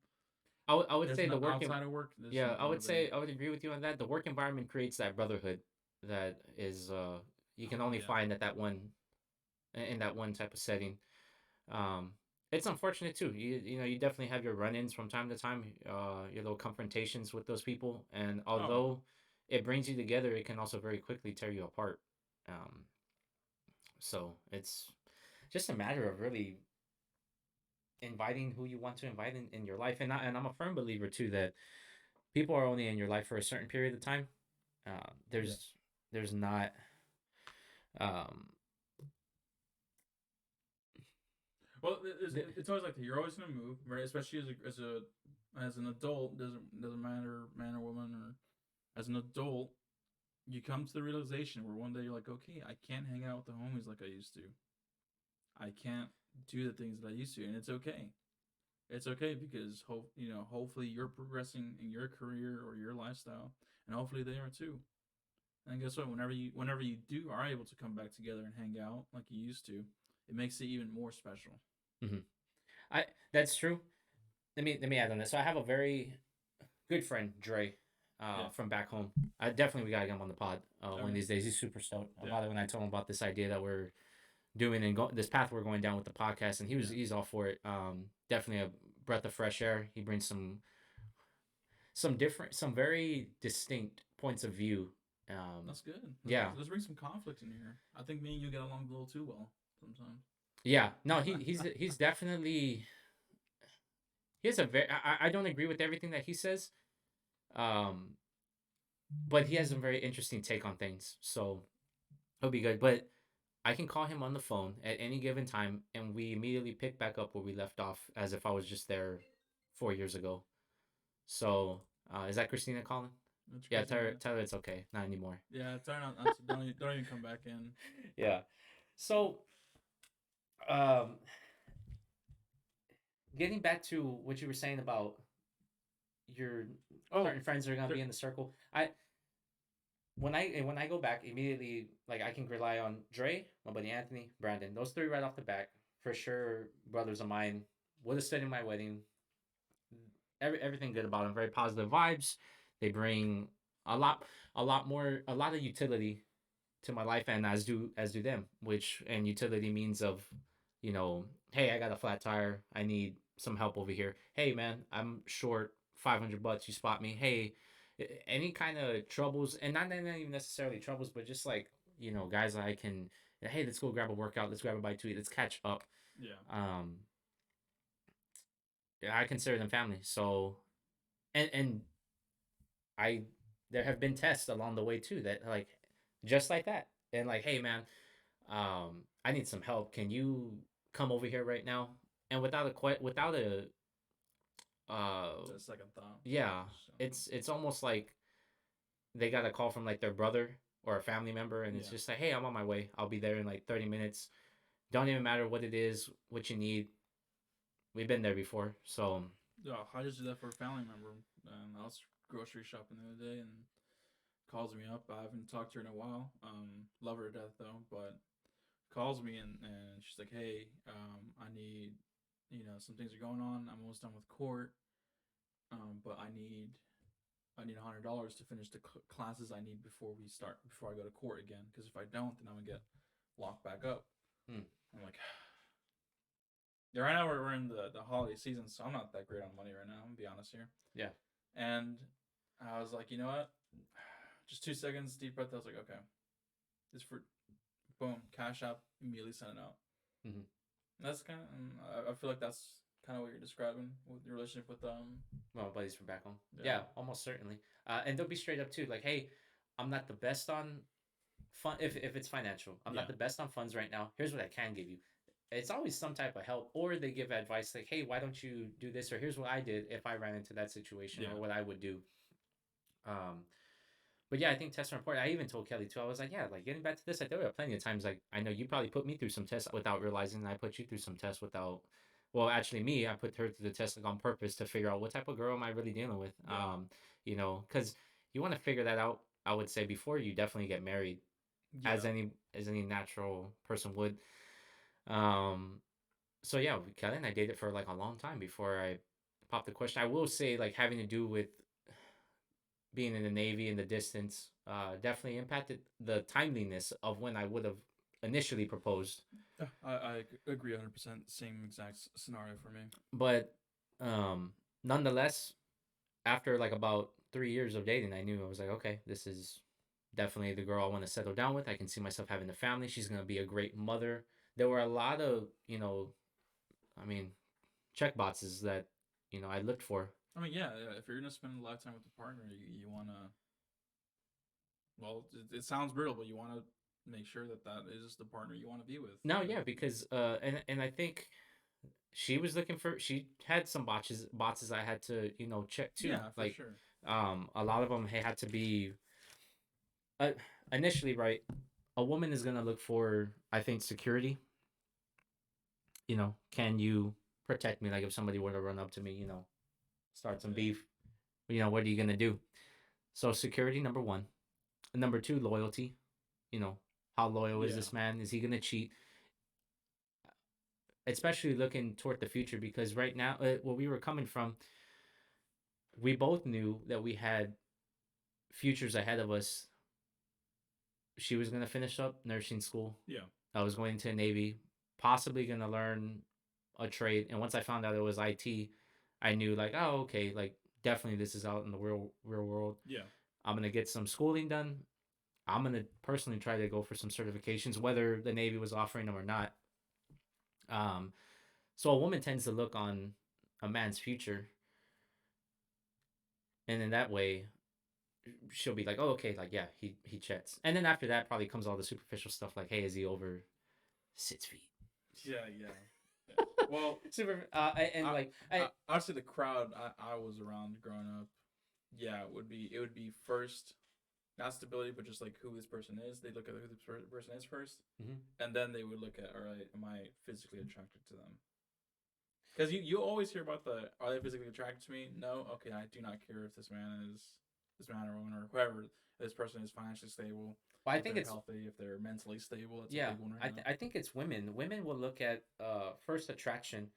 I would There's say no the outside of work. There's yeah, I nothing would really. say I would agree with you on that. The work environment creates that brotherhood that is you can only Yeah. find at that one in that one type of setting. Um, it's unfortunate too. You know you definitely have your run-ins from time to time, your little confrontations with those people, and Oh, although it brings you together, it can also very quickly tear you apart. Um, so it's just a matter of really inviting who you want to invite in your life, and I'm a firm believer too that people are only in your life for a certain period of time. Uh, yeah. there's not um, Well, th- it's always like that. You're always gonna move, right? Especially as an adult. Doesn't matter man or woman or as an adult, you come to the realization where one day you're like, okay, I can't hang out with the homies like I used to. I can't do the things that I used to, and it's okay. It's okay because hopefully you're progressing in your career or your lifestyle, and hopefully they are too. And guess what? Whenever you do are able to come back together and hang out like you used to, it makes it even more special. mhm. I that's true. Let me add on this. So I have a very good friend, Dre, Yeah. from back home. I definitely we gotta get him on the pod one of Okay. these days. He's super stoked Yeah. about it when I told him about this idea that we're doing and this path we're going down with the podcast, and Yeah. he's all for it. Definitely a breath of fresh air. He brings some different, some very distinct points of view. That's good. Yeah, Let's bring some conflict in here. I think me and you get along a little too well sometimes. yeah. No, he's definitely he has a very. I don't agree with everything that he says, um, but he has a very interesting take on things. So he'll be good. But I can call him on the phone at any given time, and we immediately pick back up where we left off, as if I was just there 4 years ago. So is that Christina calling? That's Yeah, Christina. tell her it's okay, not anymore. Yeah. Turn on. Not to, don't even come back in. Yeah. So um, getting back to what you were saying about your Oh, certain friends that are gonna there, be in the circle, I when I go back immediately, like I can rely on Dre, my buddy Anthony, Brandon. Those three right off the bat, for sure, brothers of mine. Would have stood in my wedding. Everything good about them. Very positive vibes. They bring a lot, a lot of utility to my life, and as do them. Which and utility means of, hey, I got a flat tire. I need some help over here. Hey, man, I'm short $500. You spot me. Hey, any kind of troubles, and not even necessarily troubles, but just like guys I can. Hey, let's go grab a workout. Let's grab a bite to eat. Let's catch up. yeah. Um, yeah, I consider them family. So, and I there have been tests along the way too that like just like that and like hey man I need some help, can you come over here right now, and without a uh Just a second thought. yeah, So, it's almost like they got a call from like their brother or a family member, and it's yeah. just like hey, I'm on my way, I'll be there in like 30 minutes, don't even matter what it is, what you need, we've been there before. So Yeah. I just did that for a family member. I was grocery shopping the other day and calls me up. I haven't talked to her in a while. Love her to death though, but calls me and she's like, "Hey, I need, some things are going on. I'm almost done with court, but I need $100 to finish the classes I need before I go to court again. Because if I don't, then I'm gonna get locked back up." hmm, I'm like, yeah, right now we're in the holiday season, so I'm not that great on money right now. I'm gonna be honest here. yeah. And I was like, you know what? Just 2 seconds, deep breath. I was like, okay, this for boom, cash app, immediately send it out. Hmm. And that's kind of, I feel like that's kind of what you're describing with your relationship with Well, my buddies from back home, yeah, yeah, almost certainly. And they'll be straight up too, like hey, I'm not the best on fun if it's financial, I'm not yeah, the best on funds right now, here's what I can give you. It's always some type of help, or they give advice like hey, why don't you do this, or here's what I did if I ran into that situation, yeah, or what I would do. Um, but yeah, I think tests are important. I even told Kelly too. I was like, yeah, like getting back to this, I there were plenty of times like I know you probably put me through some tests without realizing, and I put you through some tests without. Well, actually, me, I put her through the test like on purpose to figure out what type of girl am I really dealing with. Yeah. Because you want to figure that out. I would say before you definitely get married, Yeah. as any natural person would. Um, so yeah, Kelly and I dated for like a long time before I popped the question. I will say like having to do with being in the Navy and the distance definitely impacted the timeliness of when I would have initially proposed. Yeah, I agree 100%. Same exact scenario for me. But um, nonetheless, after like about 3 years of dating, I knew I was like, okay, this is definitely the girl I want to settle down with. I can see myself having a family. She's gonna be a great mother. There were a lot of, I mean, check boxes that I looked for. I mean, yeah, if you're gonna spend a lifetime with a partner, you wanna. Well, it sounds brutal, but you want to make sure that that is the partner you want to be with. No, yeah, because and I think she was looking for she had some boxes I had to check too. Yeah, for Like sure. a lot of them had to be uh, initially right. A woman is gonna look for I think security. Can you protect me? Like if somebody were to run up to me, start some Yeah. beef. What are you gonna do? So security number one. Number two, loyalty. You know, how loyal is Yeah. this man? Is he gonna cheat? Especially looking toward the future, because right now, where we were coming from, we both knew that we had futures ahead of us. She was gonna finish up nursing school. Yeah. I was going to Navy, possibly gonna learn a trade. And once I found out it was IT, I knew like, oh, okay, like definitely this is out in the real world. Yeah. I'm gonna get some schooling done. I'm gonna personally try to go for some certifications, whether the Navy was offering them or not. Um, so a woman tends to look on a man's future, and in that way, she'll be like, "Oh, okay, like yeah, he checks." And then after that, probably comes all the superficial stuff like, "Hey, is he over 6 feet?" Yeah. Yeah. Yeah. Well, Super, and I, like, I honestly, the crowd I was around growing up, yeah, it would be first not stability, but just like who this person is. They look at who this person is first, mhm. and then they would look at, all right, am I physically attracted to them? Because you always hear about the, are they physically attracted to me? No. Okay, I do not care if this man or woman or whoever this person is financially stable, Well, I if think they're it's healthy, if they're mentally stable. That's a yeah. big one right now. I think it's women. Women will look at first attraction,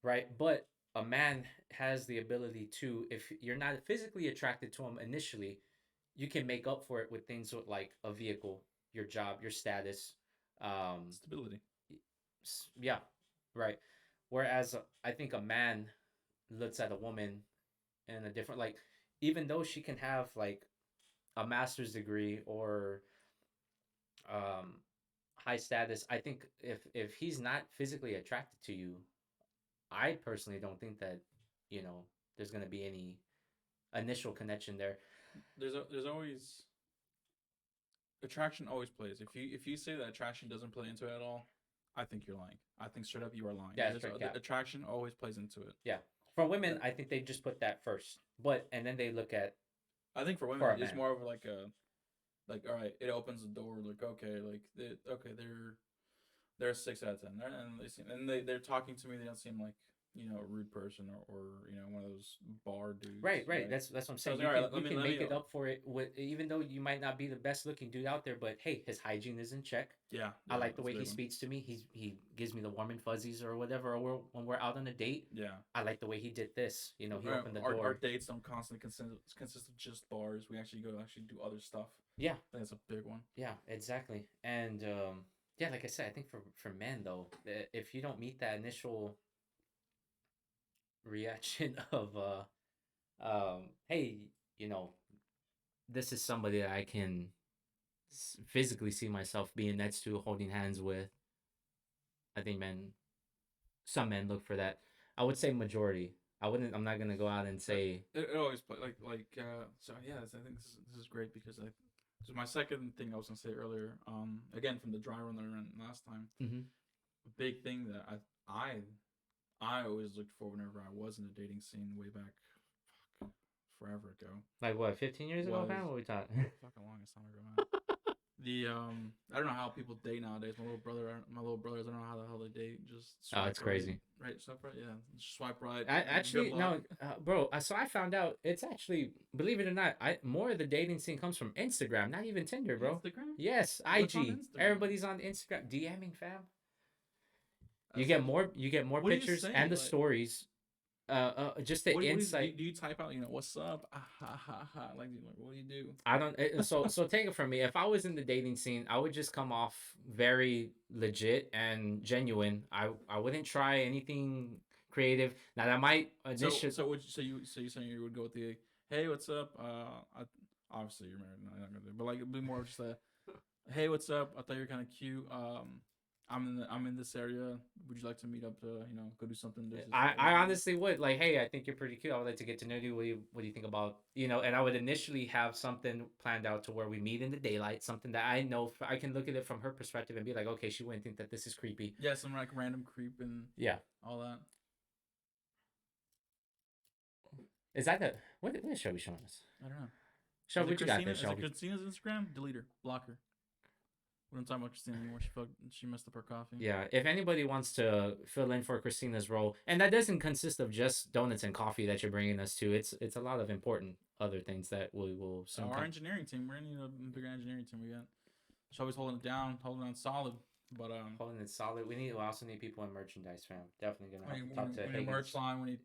right? But a man has the ability to, if you're not physically attracted to him initially, you can make up for it with things with like a vehicle, your job, your status. Um, Stability. yeah, right. Whereas I think a man looks at a woman in a different like, even though she can have like a master's degree or um, high status, I think if he's not physically attracted to you, I personally don't think that there's gonna be any initial connection there. There's always attraction always plays. If you say that attraction doesn't play into it at all, I think you're lying. I think straight up you are lying. Yeah, There's straight the cap. attraction always plays into it. Yeah, for women, Uh, I think they just put that first, but and then they look at I think for women for a it's man. more of like a, like, all right, it opens the door, like, okay, like okay, they're a 6 out of 10, and they're talking to me. They don't seem like, a rude person, or one of those bar dudes, Right, right. right? That's what I'm So I saying. was You like, all right, can let you me can let make me it up for it with, even though you might not be the best looking dude out there, but hey, his hygiene is in check. yeah, I yeah, like the that's a way he big one. speaks to me. He gives me the warm and fuzzies or whatever. Or when we're out on a date, Yeah. I like the way he did this. He opened the Our door. dates don't constantly consist of just bars. We actually go actually do other stuff. Yeah, I think that's a big one. yeah, exactly. And yeah, like I said, I think for men though, if you don't meet that initial reaction of hey, you know, this is somebody that I can physically see myself being next to, holding hands with. I think some men look for that. I would say majority. I'm not gonna go out and But say. it always play so yeah. I think this is great because so my second thing I was gonna say earlier. Again from the dry run that I ran last time. Mm-hmm. A big thing that I always looked for whenever I was in the dating scene way back, forever ago. Like what, 15 years ago, Was fam? What we talking? fucking longest time ago, man. The I don't know how people date nowadays. My little brothers, I don't know how the hell they date. Just Oh, swipe it's right, crazy. right, swipe right. Yeah, just swipe right. I Good actually luck. no, bro. So I found out it's actually, believe it or not, I more of the dating scene comes from Instagram, not even Tinder, bro. Instagram. Yes, What's on IG. Instagram? Everybody's on Instagram DMing, fam. That's such. You get more What do you pictures say? and the Like, stories. Just the what is, insight. do you type out? What's up? Ah, ha ha ha. Like, what do you do? I don't. So take it from me. If I was in the dating scene, I would just come off very legit and genuine. I wouldn't try anything creative. Now that might initially. So you saying you would go with the hey, what's up? Obviously you're married. No, you're not gonna do. But like, it'd be more of just a hey, what's up? I thought you were kind of cute. I'm in this area. Would you like to meet up to go do something? I honestly would like, hey, I think you're pretty cute. I would like to get to know you. What do you think about And I would initially have something planned out to where we meet in the daylight, something that I know I can look at it from her perspective and be like, okay, she wouldn't think that this is creepy. Yeah, some like random creep and Yeah, all that. is that the what show we showing us? I don't know. Show what you got there, Is it Shelby? Christina's Instagram? Delete her. Block her. We don't talk about Christina anymore. She messed up her coffee. Yeah, if anybody wants to fill in for Christina's role, and that doesn't consist of just donuts and coffee that you're bringing us to, it's a lot of important other things that we will soon. Our engineering team, we're gonna need a bigger engineering team. We got Shelby's holding it down solid, but holding it solid. We also need people in merchandise, fam. Definitely gonna have to talk to we need Hagen's. merch line. We need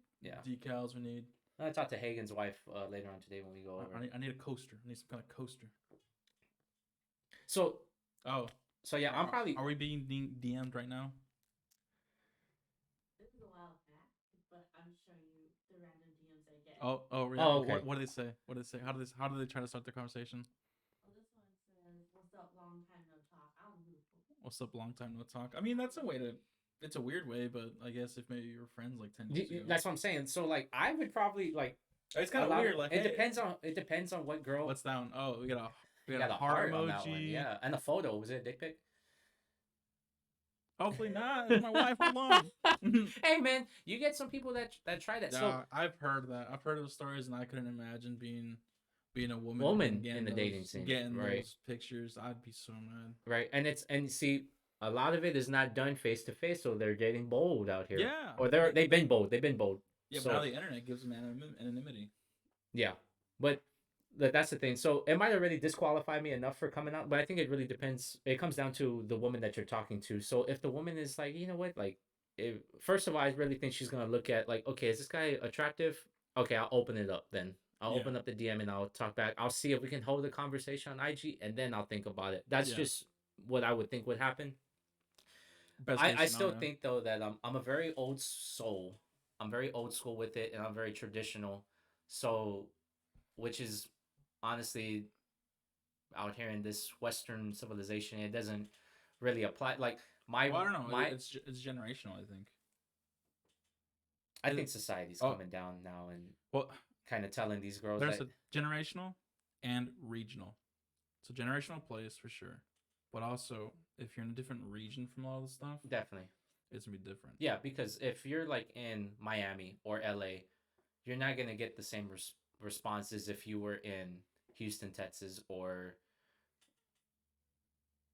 decals. We need. I'm gonna talk to Hagen's wife later on today when we go over. I need a coaster. I need some kind of coaster. So. Oh. So yeah, I'm probably. Are we being DM'd right now? This is a while back, but I'm showing you the random DMs I get. Oh, yeah. Oh, okay. What do they say? What do they say? How do they try to start the conversation? Well, this one says, "What's up? Long time no talk." I don't know. What's up? Long time no talk. I mean, that's a way to. It's a weird way, but I guess if maybe you were friends like 10 years ago. That's what I'm saying. So like, I would probably like. It's kind of weird. Like, it depends on what girl. What's down? Oh, we got a heart emoji. On that one. Yeah, and a photo. Was it a dick pic? Hopefully not. It's my wife. Hold on. Hey man, you get some people that try that. So I've heard that. I've heard those stories, and I couldn't imagine being a woman in the dating scene, getting those pictures. I'd be so mad. Right, and see, a lot of it is not done face to face, so they're getting bold out here. Yeah, or they've been bold. Yeah, so, but now the internet gives them anonymity. Yeah, but that's the thing. So it might already disqualify me enough for coming out, but I think it really depends. It comes down to the woman that you're talking to. So if the woman is like, you know what, like, first of all, I really think she's gonna look at like, okay, is this guy attractive? Okay, I'll open it up then. I'll open up the DM and I'll talk back. I'll see if we can hold the conversation on IG, and then I'll think about it. That's just what I would think would happen. I still think though that I'm a very old soul. I'm very old school with it, and I'm very traditional. So, which is honestly out here in this Western civilization, it doesn't really apply. Like I don't know. It's generational. I think society's coming down now and kind of telling these girls there's a generational and regional. So generational plays for sure, but also if you're in a different region from all this stuff, definitely it's gonna be different. Yeah, because if you're like in Miami or LA, you're not gonna get the same responses if you were in Houston, Texas, or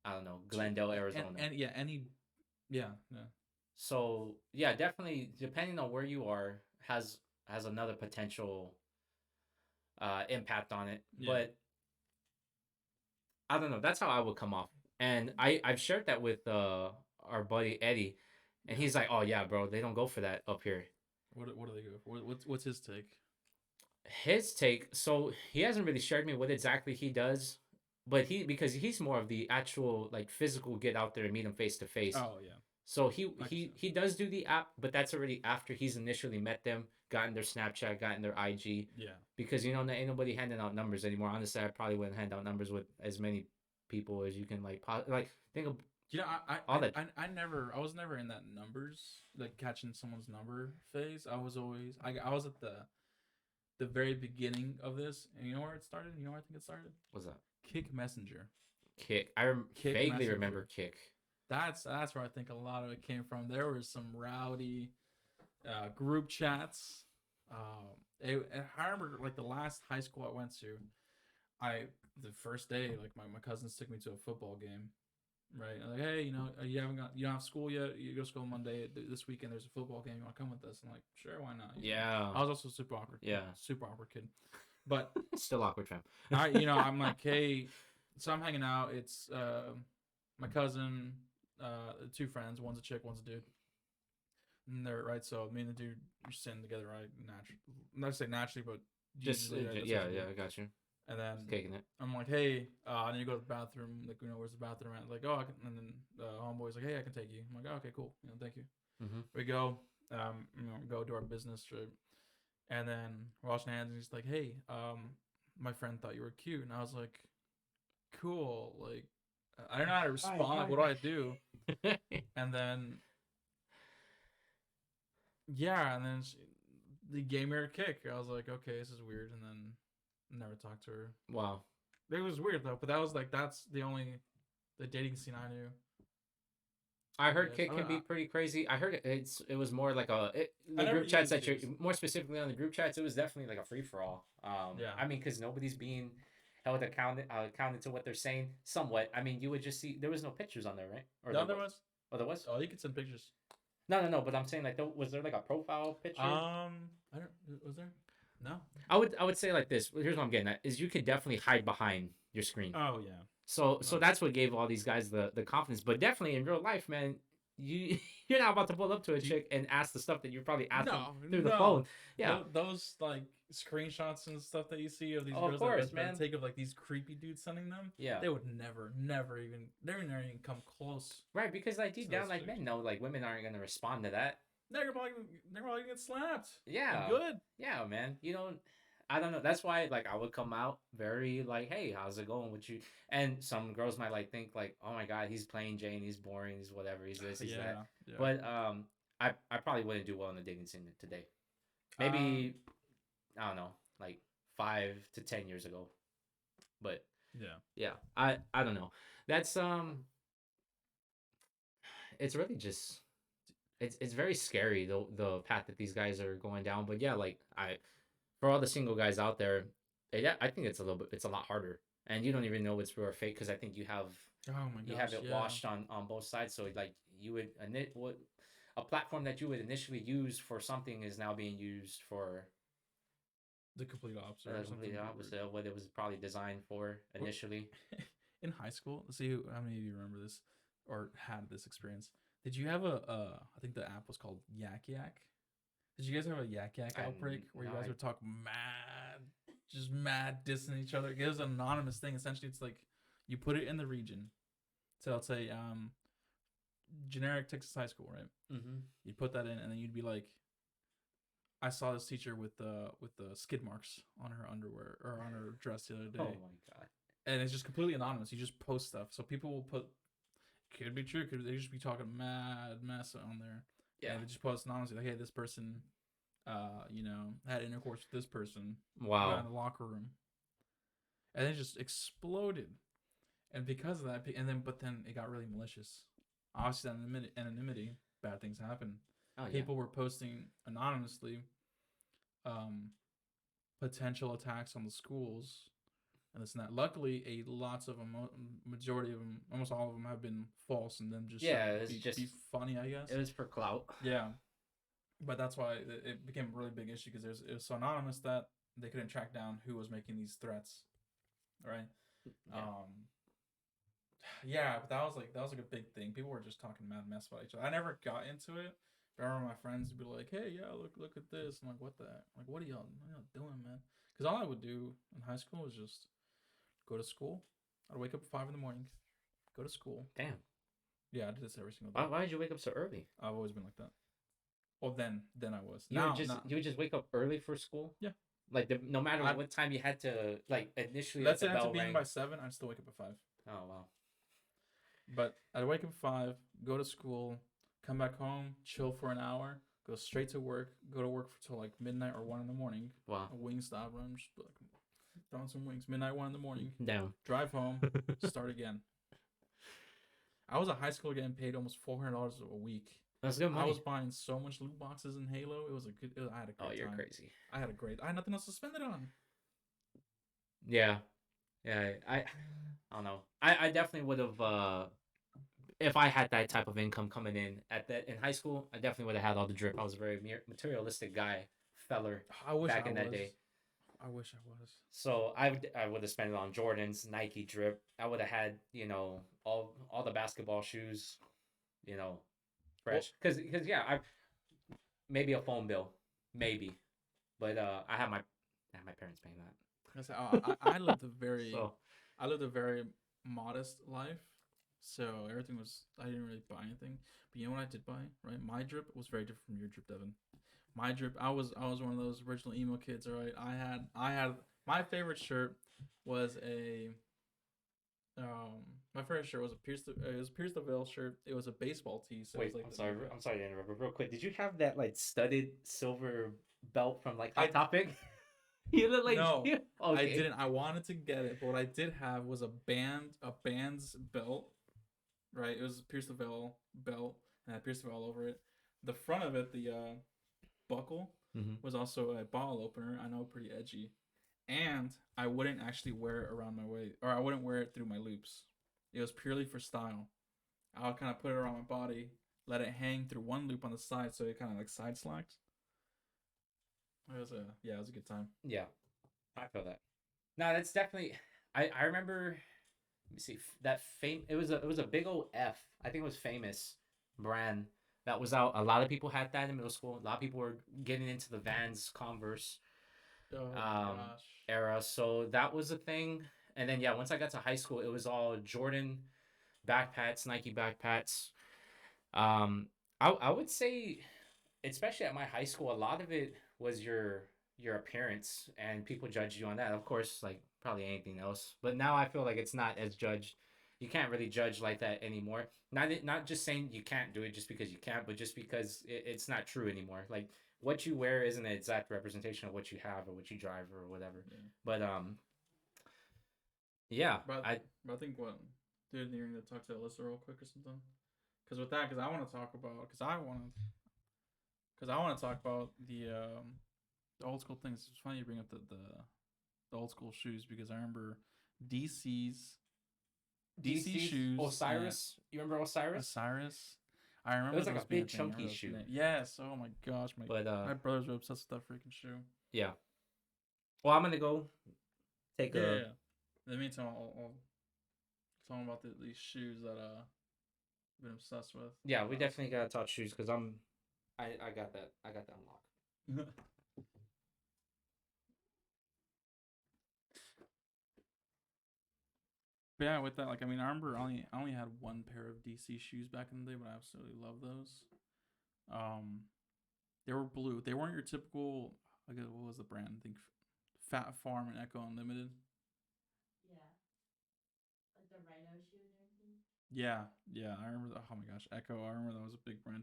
I don't know, Glendale, Arizona. So yeah, definitely depending on where you are has another potential impact on it. Yeah. But I don't know. That's how I would come off, and I've shared that with our buddy Eddie, and he's like, "Oh yeah, bro, they don't go for that up here." What do they go for? What's his take? His take. So he hasn't really shared me what exactly he does, but because he's more of the actual like physical get out there and meet him face to face. Oh yeah. So he does do the app, but that's already after he's initially met them, gotten their Snapchat, gotten their IG. Yeah. Because ain't nobody handing out numbers anymore. Honestly, I probably wouldn't hand out numbers with as many people as you can like think of. I was never in that numbers, like catching someone's number phase. I was always I was at the very beginning of this, and you know where it started? You know where I think it started? What's that? Kick Messenger. Kick. Vaguely remember Kick. That's where I think a lot of it came from. There was some rowdy group chats. I remember like the last high school I went to, the first day, like my cousins took me to a football game, right? And like, hey, you don't have school yet. You go to school Monday. This weekend there's a football game. You want to come with us? I'm like, sure, why not? Yeah. I was also super awkward. Yeah. Super awkward kid. But still awkward, fam. I'm like, hey, so I'm hanging out. It's my cousin, two friends. One's a chick, one's a dude. And they're right. So me and the dude are sitting together, right? Naturally, not to say naturally, but Just usually, yeah, I got you. And then Kicking it. I'm like, hey, I need to go to the bathroom. Like, where's the bathroom at? Like, oh, I can. And then homeboy's like, hey, I can take you. I'm like, oh, okay, cool. Thank you. Mm-hmm. We go, go do our business trip, and then we're washing hands, and he's like, hey, my friend thought you were cute, and I was like, cool. Like, I don't know how to respond. Like, what do I do? And then, yeah, and then they gave me her kick. I was like, okay, this is weird, and then never talked to her. Wow. It was weird though, but that's the dating scene I knew. I heard kick can be pretty crazy. I heard it was more like the group chats that you're more specifically on the group chats. It was definitely like a free for all. Yeah. I mean, because nobody's being held accounted to what they're saying. Somewhat. I mean, you would just see there was no pictures on there, right? Or no, there was. Oh, there was. Oh, you could send pictures. No. But I'm saying like, was there like a profile picture? I don't. Was there? No. I would say like this. Here's what I'm getting at: is you could definitely hide behind your screen. Oh yeah. So that's what gave all these guys the confidence. But definitely in real life, man, you're not about to pull up to a chick and ask the stuff that you're probably asking through the phone. Yeah. Those like screenshots and stuff that you see of these girls that take of like these creepy dudes sending them. Yeah. They would never even come close. Right, because like deep down, like men know like women aren't gonna respond to that. They're probably gonna get slapped. Yeah. Good. Yeah, man. I don't know. That's why like I would come out very like, hey, how's it going with you? And some girls might like think like, oh my god, he's plain Jane, he's boring, he's whatever, he's this, he's that. Yeah. But I probably wouldn't do well in the dating scene today. Maybe I don't know, like 5 to 10 years ago. But yeah, I don't know. That's it's really just it's very scary the path that these guys are going down. But yeah, like for all the single guys out there, yeah, I think it's a lot harder, and you don't even know it's real or fake because I think you have it washed on both sides. So like you would a platform that you would initially use for something is now being used for the complete opposite. The complete opposite of what it was probably designed for initially. In high school, let's see how many of you remember this or had this experience. Did you have I think the app was called Yak Yak. Did you guys have a Yak Yak outbreak where you guys would talk mad dissing each other? It was an anonymous thing. Essentially, it's like you put it in the region. So I'll say generic Texas high school, right? Mm-hmm. You put that in, and then you'd be like, I saw this teacher with the skid marks on her underwear or on her dress the other day. Oh my god! And it's just completely anonymous. You just post stuff, so people will put. Could be true. Could they just be talking mad mess on there? Yeah, and they just post anonymously like, "Hey, this person, had intercourse with this person." Wow. In the locker room, and it just exploded, and because of that, but then it got really malicious. Obviously, anonymity, bad things happen. Oh, yeah. People were posting anonymously, potential attacks on the schools. And this and that. Luckily, majority of them, almost all of them, have been false, and then just be funny, I guess. It was for clout. Yeah, but that's why it became a really big issue because it was so anonymous that they couldn't track down who was making these threats, right? Yeah. But that was like a big thing. People were just talking mad mess about each other. I never got into it. But I remember my friends would be like, "Hey, yeah, look at this." I'm like, "What the heck? Like, what are y'all doing, man?" Because all I would do in high school was just go to school. I'd wake up at 5 a.m, go to school. Damn. Yeah, I did this every single day. Why did you wake up so early? I've always been like that. Well, then I was. You would just wake up early for school? Yeah. Like no matter what time you had to initially. Let's say I had to be in by 7. I'd still wake up at 5. Oh wow. But I'd wake up at 5, go to school, come back home, chill for an hour, go straight to work, go to work till like midnight or 1 a.m. Wow. A Wingstop run, just like throwing some wings. Midnight, 1 a.m. Down. Drive home, start again. I was at high school getting paid almost $400 a week That's good I money. was buying so much loot boxes in Halo. It was a good. I had a Oh, great you're time. crazy. I had nothing else to spend it on. Yeah, yeah. I don't know. I definitely would have. If I had that type of income coming in at that in high school, I definitely would have had all the drip. I was a very materialistic guy, feller, I wish back I in that was. day. I wish I was. So I would have spent it on Jordans, Nike drip. I would have had all the basketball shoes, you know, Well, fresh. Cause yeah, I maybe a phone bill, maybe, but I had my parents paying I said, that. I lived a very, So I lived a very modest life, so everything was. I didn't really buy anything. But you know what I did buy? Right, my drip was very different from your drip, Devin. My drip, I was one of those original emo kids. All right, I had my favorite shirt was a my favorite shirt was it was a Pierce the Veil shirt. It was a baseball tee, so it was wait, like I'm the sorry. new. I'm sorry to interrupt, but real quick, did you have that like studded silver belt from like I Hot Topic? You look like No, you. I Okay. didn't. I wanted to get it, but what I did have was a band's belt. Right, it was a Pierce the Veil belt, and I had Pierce the Veil all over it. The front of it, the buckle, Mm-hmm. was also a bottle opener. I know, pretty edgy. And I wouldn't actually wear it around my waist, or I wouldn't wear it through my loops. It was purely for style. I would kind of put it around my body, let it hang through one loop on the side, so it kind of like side slacked. It was a good time. Yeah, I feel that. No, that's definitely. I remember. Let me see that fame. It was a big old F. I think it was Famous brand that was out. A lot of people had that in middle school. A lot of people were getting into the Vans Converse Oh my um, gosh. era. So that was a thing. And then yeah, once I got to high school, it was all Jordan backpacks, Nike backpacks. Um, I would say, especially at my high school, a lot of it was your appearance, and people judged you on that. Of course, like probably anything else. But now I feel like it's not as judged. You can't really judge like that anymore. Not just saying you can't do it just because you can't, but just because it's not true anymore. Like what you wear isn't an exact representation of what you have or what you drive or whatever. Yeah. But yeah, But I but I think what, dude, you're gonna talk to Alyssa real quick or something. Because with that, because I want to talk about the old school things. It's funny you bring up the old school shoes because I remember DC's DC DC shoes and Osiris. You remember Osiris? Osiris. I It remember was like a those being a big thing. I remember chunky those shoe. yes. Oh my gosh, But my brothers were obsessed with that freaking shoe. yeah. Well, I'm gonna go take Yeah, yeah, a yeah. In the meantime, I'll tell them about these shoes that I've been obsessed with. yeah, we definitely gotta talk shoes because I got that unlocked. But yeah, with that, like, I mean, I remember I only had one pair of DC shoes back in the day, but I absolutely love those. Um, they were blue. They weren't your typical. I guess what was the brand? I think Fat Farm and Echo Unlimited. Yeah. Like the Rhino shoes or anything. Yeah, yeah, I remember that. Oh my gosh, Echo. I remember that was a big brand.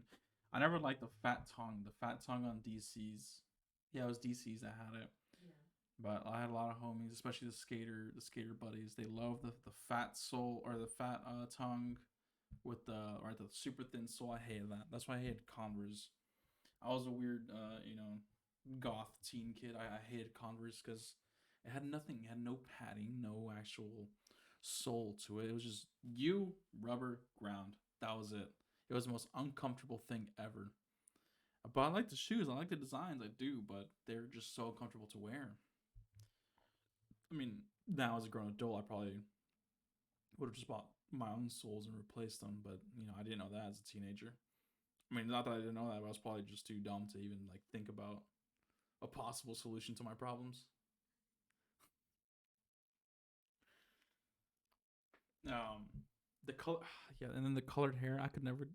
I never liked the Fat Tongue on DC's. Yeah, it was DC's that had it. Yeah. But I had a lot of homies, especially the skater buddies. They love the fat sole or the fat tongue with the super thin sole. I hated that. That's why I hated Converse. I was a weird goth teen kid. I hated Converse because it had nothing. It had no padding, no actual sole to it. It was just you rubber ground. That was it. It was the most uncomfortable thing ever. But I like the shoes. I like the designs. I do, but they're just so comfortable to wear. I mean, now as a grown adult, I probably would have just bought my own soles and replaced them. But I didn't know that as a teenager. I mean, not that I didn't know that, but I was probably just too dumb to even like think about a possible solution to my problems. The color, yeah, and then the colored hair. I could never.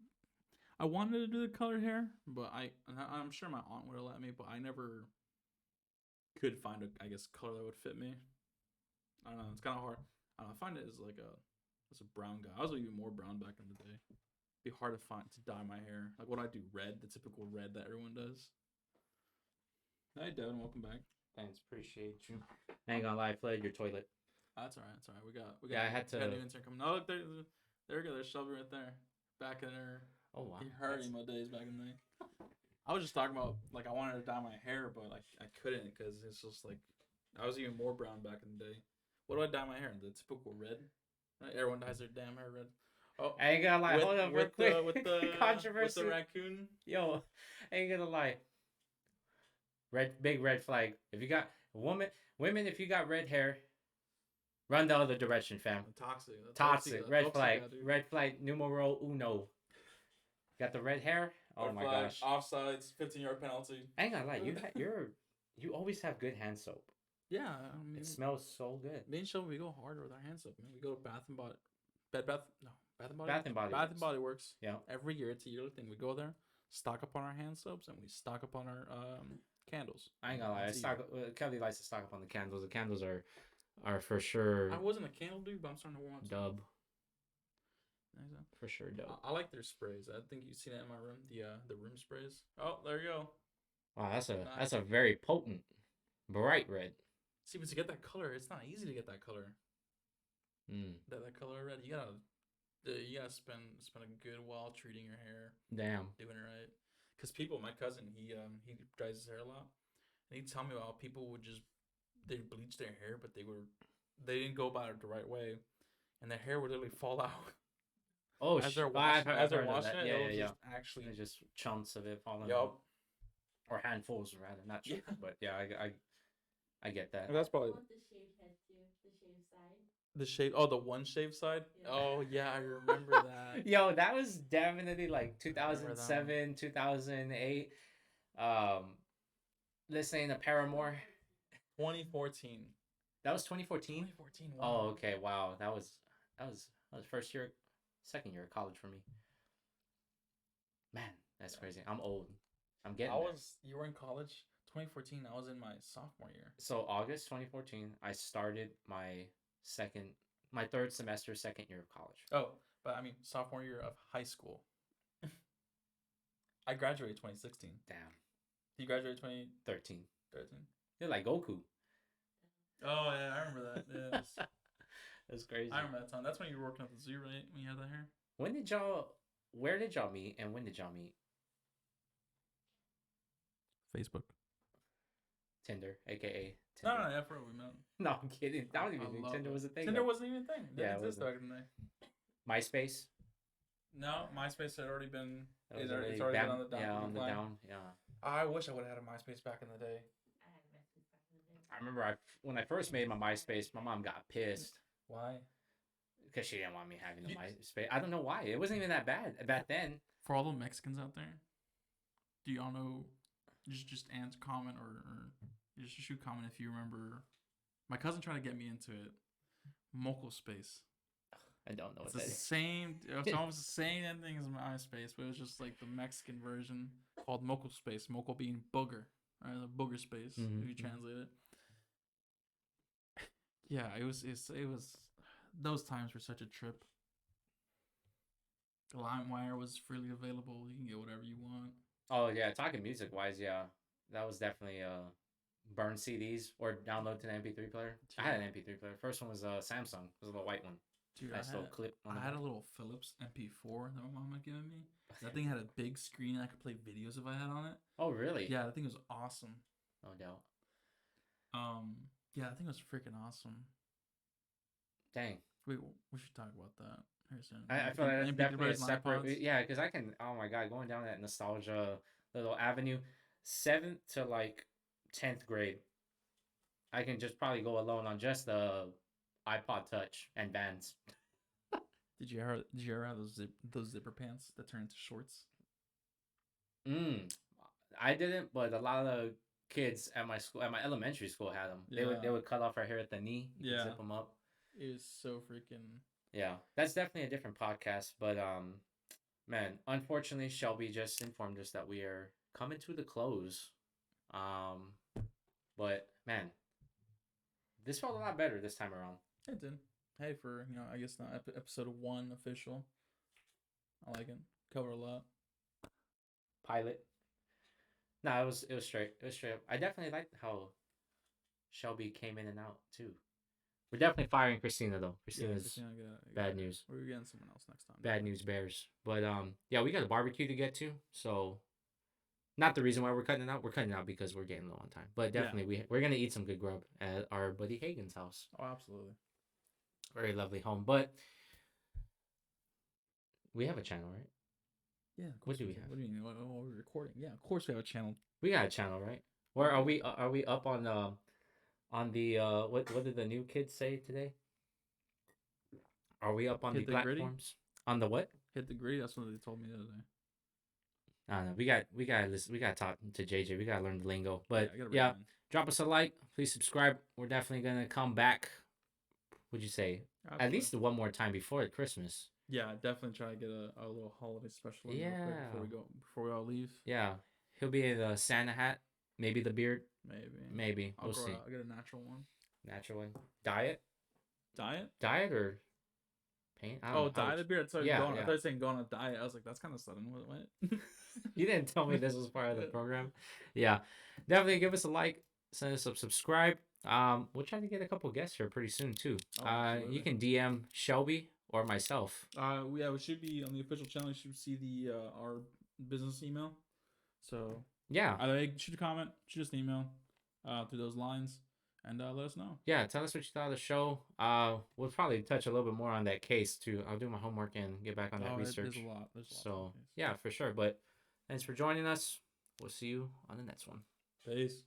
I wanted to do the colored hair, but I'm sure my aunt would have let me, but I never could find I guess color that would fit me. I don't know. It's kind of hard. I don't know. I find it as a brown guy. I was even more brown back in the day. It'd be hard to find to dye my hair. Like what I do, red, the typical red that everyone does. Hey, Devin, welcome back. Thanks, appreciate you. I ain't gonna lie, I flooded your toilet. That's all right. We got. Yeah, I had we got a to. new intern coming. Oh, look, there we go. There's Shelby right there, back in her. Oh wow. Her emo days back in the day. I was just talking about like I wanted to dye my hair, but like I couldn't because it's just like I was even more brown back in the day. What do I dye my hair? The typical red. Right? Everyone dyes their damn hair red. Oh, I ain't gonna lie. Hold up, real quick. With the Controversy. raccoon. Yo, I ain't gonna lie. Big red flag. If you got women, if you got red hair, run the other direction, fam. Toxic. Red flag. Red flag. Numero uno. Got the red hair. Oh my gosh. Offsides. 15-yard penalty. I ain't gonna lie. You always have good hand soap. Yeah, I mean, it smells so good. Me and Shelby, we go hard with our hand soap, man. We go to Bath and Body. Bath and Body Works. Yeah. Every year, it's a yearly thing. We go there, stock up on our hand soaps, and we stock up on our candles. I ain't gonna lie. Kelly likes to stock up on the candles. The candles are for sure. I wasn't a candle dude, but I'm starting to want dub. For sure, dub. I like their sprays. I think you've seen it in my room. The room sprays. Oh, there you go. Wow, that's a very potent, bright red. See, but to get that color, it's not easy to get that color. That color red, you gotta spend a good while treating your hair. Damn. Doing it right. Because my cousin, he dries his hair a lot, and he'd tell me about how people would they bleach their hair, but they didn't go about it the right way, and their hair would literally fall out. Oh, as they're washing it, yeah. Actually, it's just chunks of it falling out. Out. Or handfuls, rather, not chunks, but yeah, I get that. That's probably. The shaved head too. The shaved side. The shave. Oh, the one shave side. Yeah. Oh yeah, I remember that. Yo, that was definitely like 2007, 2008. Listening to Paramore. 2014. That was 2014. 2014. Wow. Oh, okay. Wow, that was second year of college for me. Man, that's crazy. I'm old. I'm getting. You were in college. 2014. I was in my sophomore year. So August 2014, I started my third semester, second year of college. Oh, but I mean sophomore year of high school. I graduated 2016. Damn. You graduated 2013. 13. You're like Goku. Oh yeah, I remember that. Yeah, that's crazy. I remember that time. That's when you were working at the zoo, right? When you had that hair. Where did y'all meet, and when did y'all meet? Facebook. Tinder, aka Tinder. No, for real, we met. No, I'm kidding. I don't even think Tinder was a thing. Tinder wasn't even a thing. It didn't exist back in the day. MySpace? No, MySpace had already been. It's already been on the down. Yeah, on the down. Yeah. I wish I would have had a MySpace back in the day. I had a MySpace back in the day. I remember when I first made my MySpace, my mom got pissed. Why? Because she didn't want me having a MySpace. I don't know why. It wasn't even that bad back then. For all the Mexicans out there, do y'all know? Just answer, comment, or just shoot comment if you remember. My cousin tried to get me into it. Moco Space. I don't know it's what that the is. Same. It's almost the same thing as MySpace, but it was just like the Mexican version called Moco Space. Moco being booger, right? The booger space. If you translate it. Yeah, it was. Those times were such a trip. LimeWire was freely available. You can get whatever you want. Oh yeah, talking music wise, yeah, that was definitely burn CDs or download to an MP3 player. Dude. I had an MP3 player. First one was Samsung. It was a little white one. Dude, I had a little Philips MP4 that my mom had given me. That thing had a big screen and I could play videos if I had on it. Oh really? Yeah, that thing was awesome. No doubt. Yeah, that thing was freaking awesome. Dang. Wait, we should talk about that. I feel like that's definitely a separate. Yeah, because I can. Oh my god, going down that nostalgia little avenue, 7th to like 10th grade, I can just probably go alone on just the iPod Touch and bands. Did you ever have those zipper pants that turn into shorts? I didn't, but a lot of the kids at my elementary school had them. Yeah. They would cut off our hair at the knee. You could zip them up. It was so freaking. Yeah, that's definitely a different podcast. But man, unfortunately, Shelby just informed us that we are coming to the close. But man, this felt a lot better this time around. It did. Hey, for I guess not episode 1 official. I like it. Cover a lot. Pilot. No, it was straight. It was straight up. I definitely liked how Shelby came in and out too. We're definitely firing Christina though. Yeah, Christina's Christina, bad news. We're getting someone else next time. Bad news bears. But yeah, we got a barbecue to get to. So not the reason why we're cutting it out. We're cutting it out because we're getting low on time. But definitely we're gonna eat some good grub at our buddy Hagen's house. Oh, absolutely. Very lovely home. But we have a channel, right? Yeah. What do we have? What do you mean? Oh, we're recording. Yeah, of course we have a channel. We got a channel, right? Where are we? Are we up on the what did the new kids say today? Are we up on the platforms? On the what? Hit the gritty. That's what they told me the other day. I don't know. We gotta talk to JJ. We gotta learn the lingo. But yeah, drop us a like. Please subscribe. We're definitely gonna come back. Would you say at least one more time before Christmas? Yeah, definitely try to get a little holiday special in real quick before we all leave. Yeah, he'll be in the Santa hat. Maybe the beard. Maybe. We'll see. I'll get a natural one. Natural one. Diet or paint? Dye the beard. I thought you were saying go on a diet. I was like, that's kind of sudden. What? You didn't tell me this was part of the program. Yeah, definitely give us a like, send us a subscribe. We'll try to get a couple guests here pretty soon too. You can DM Shelby or myself. We should be on the official channel. You should see the our business email. So yeah, either shoot a comment, shoot us an email through those lines, and let us know. Yeah, tell us what you thought of the show. We'll probably touch a little bit more on that case too. I'll do my homework and get back on that research. There's a lot. So yeah, for sure. But thanks for joining us. We'll see you on the next one. Peace.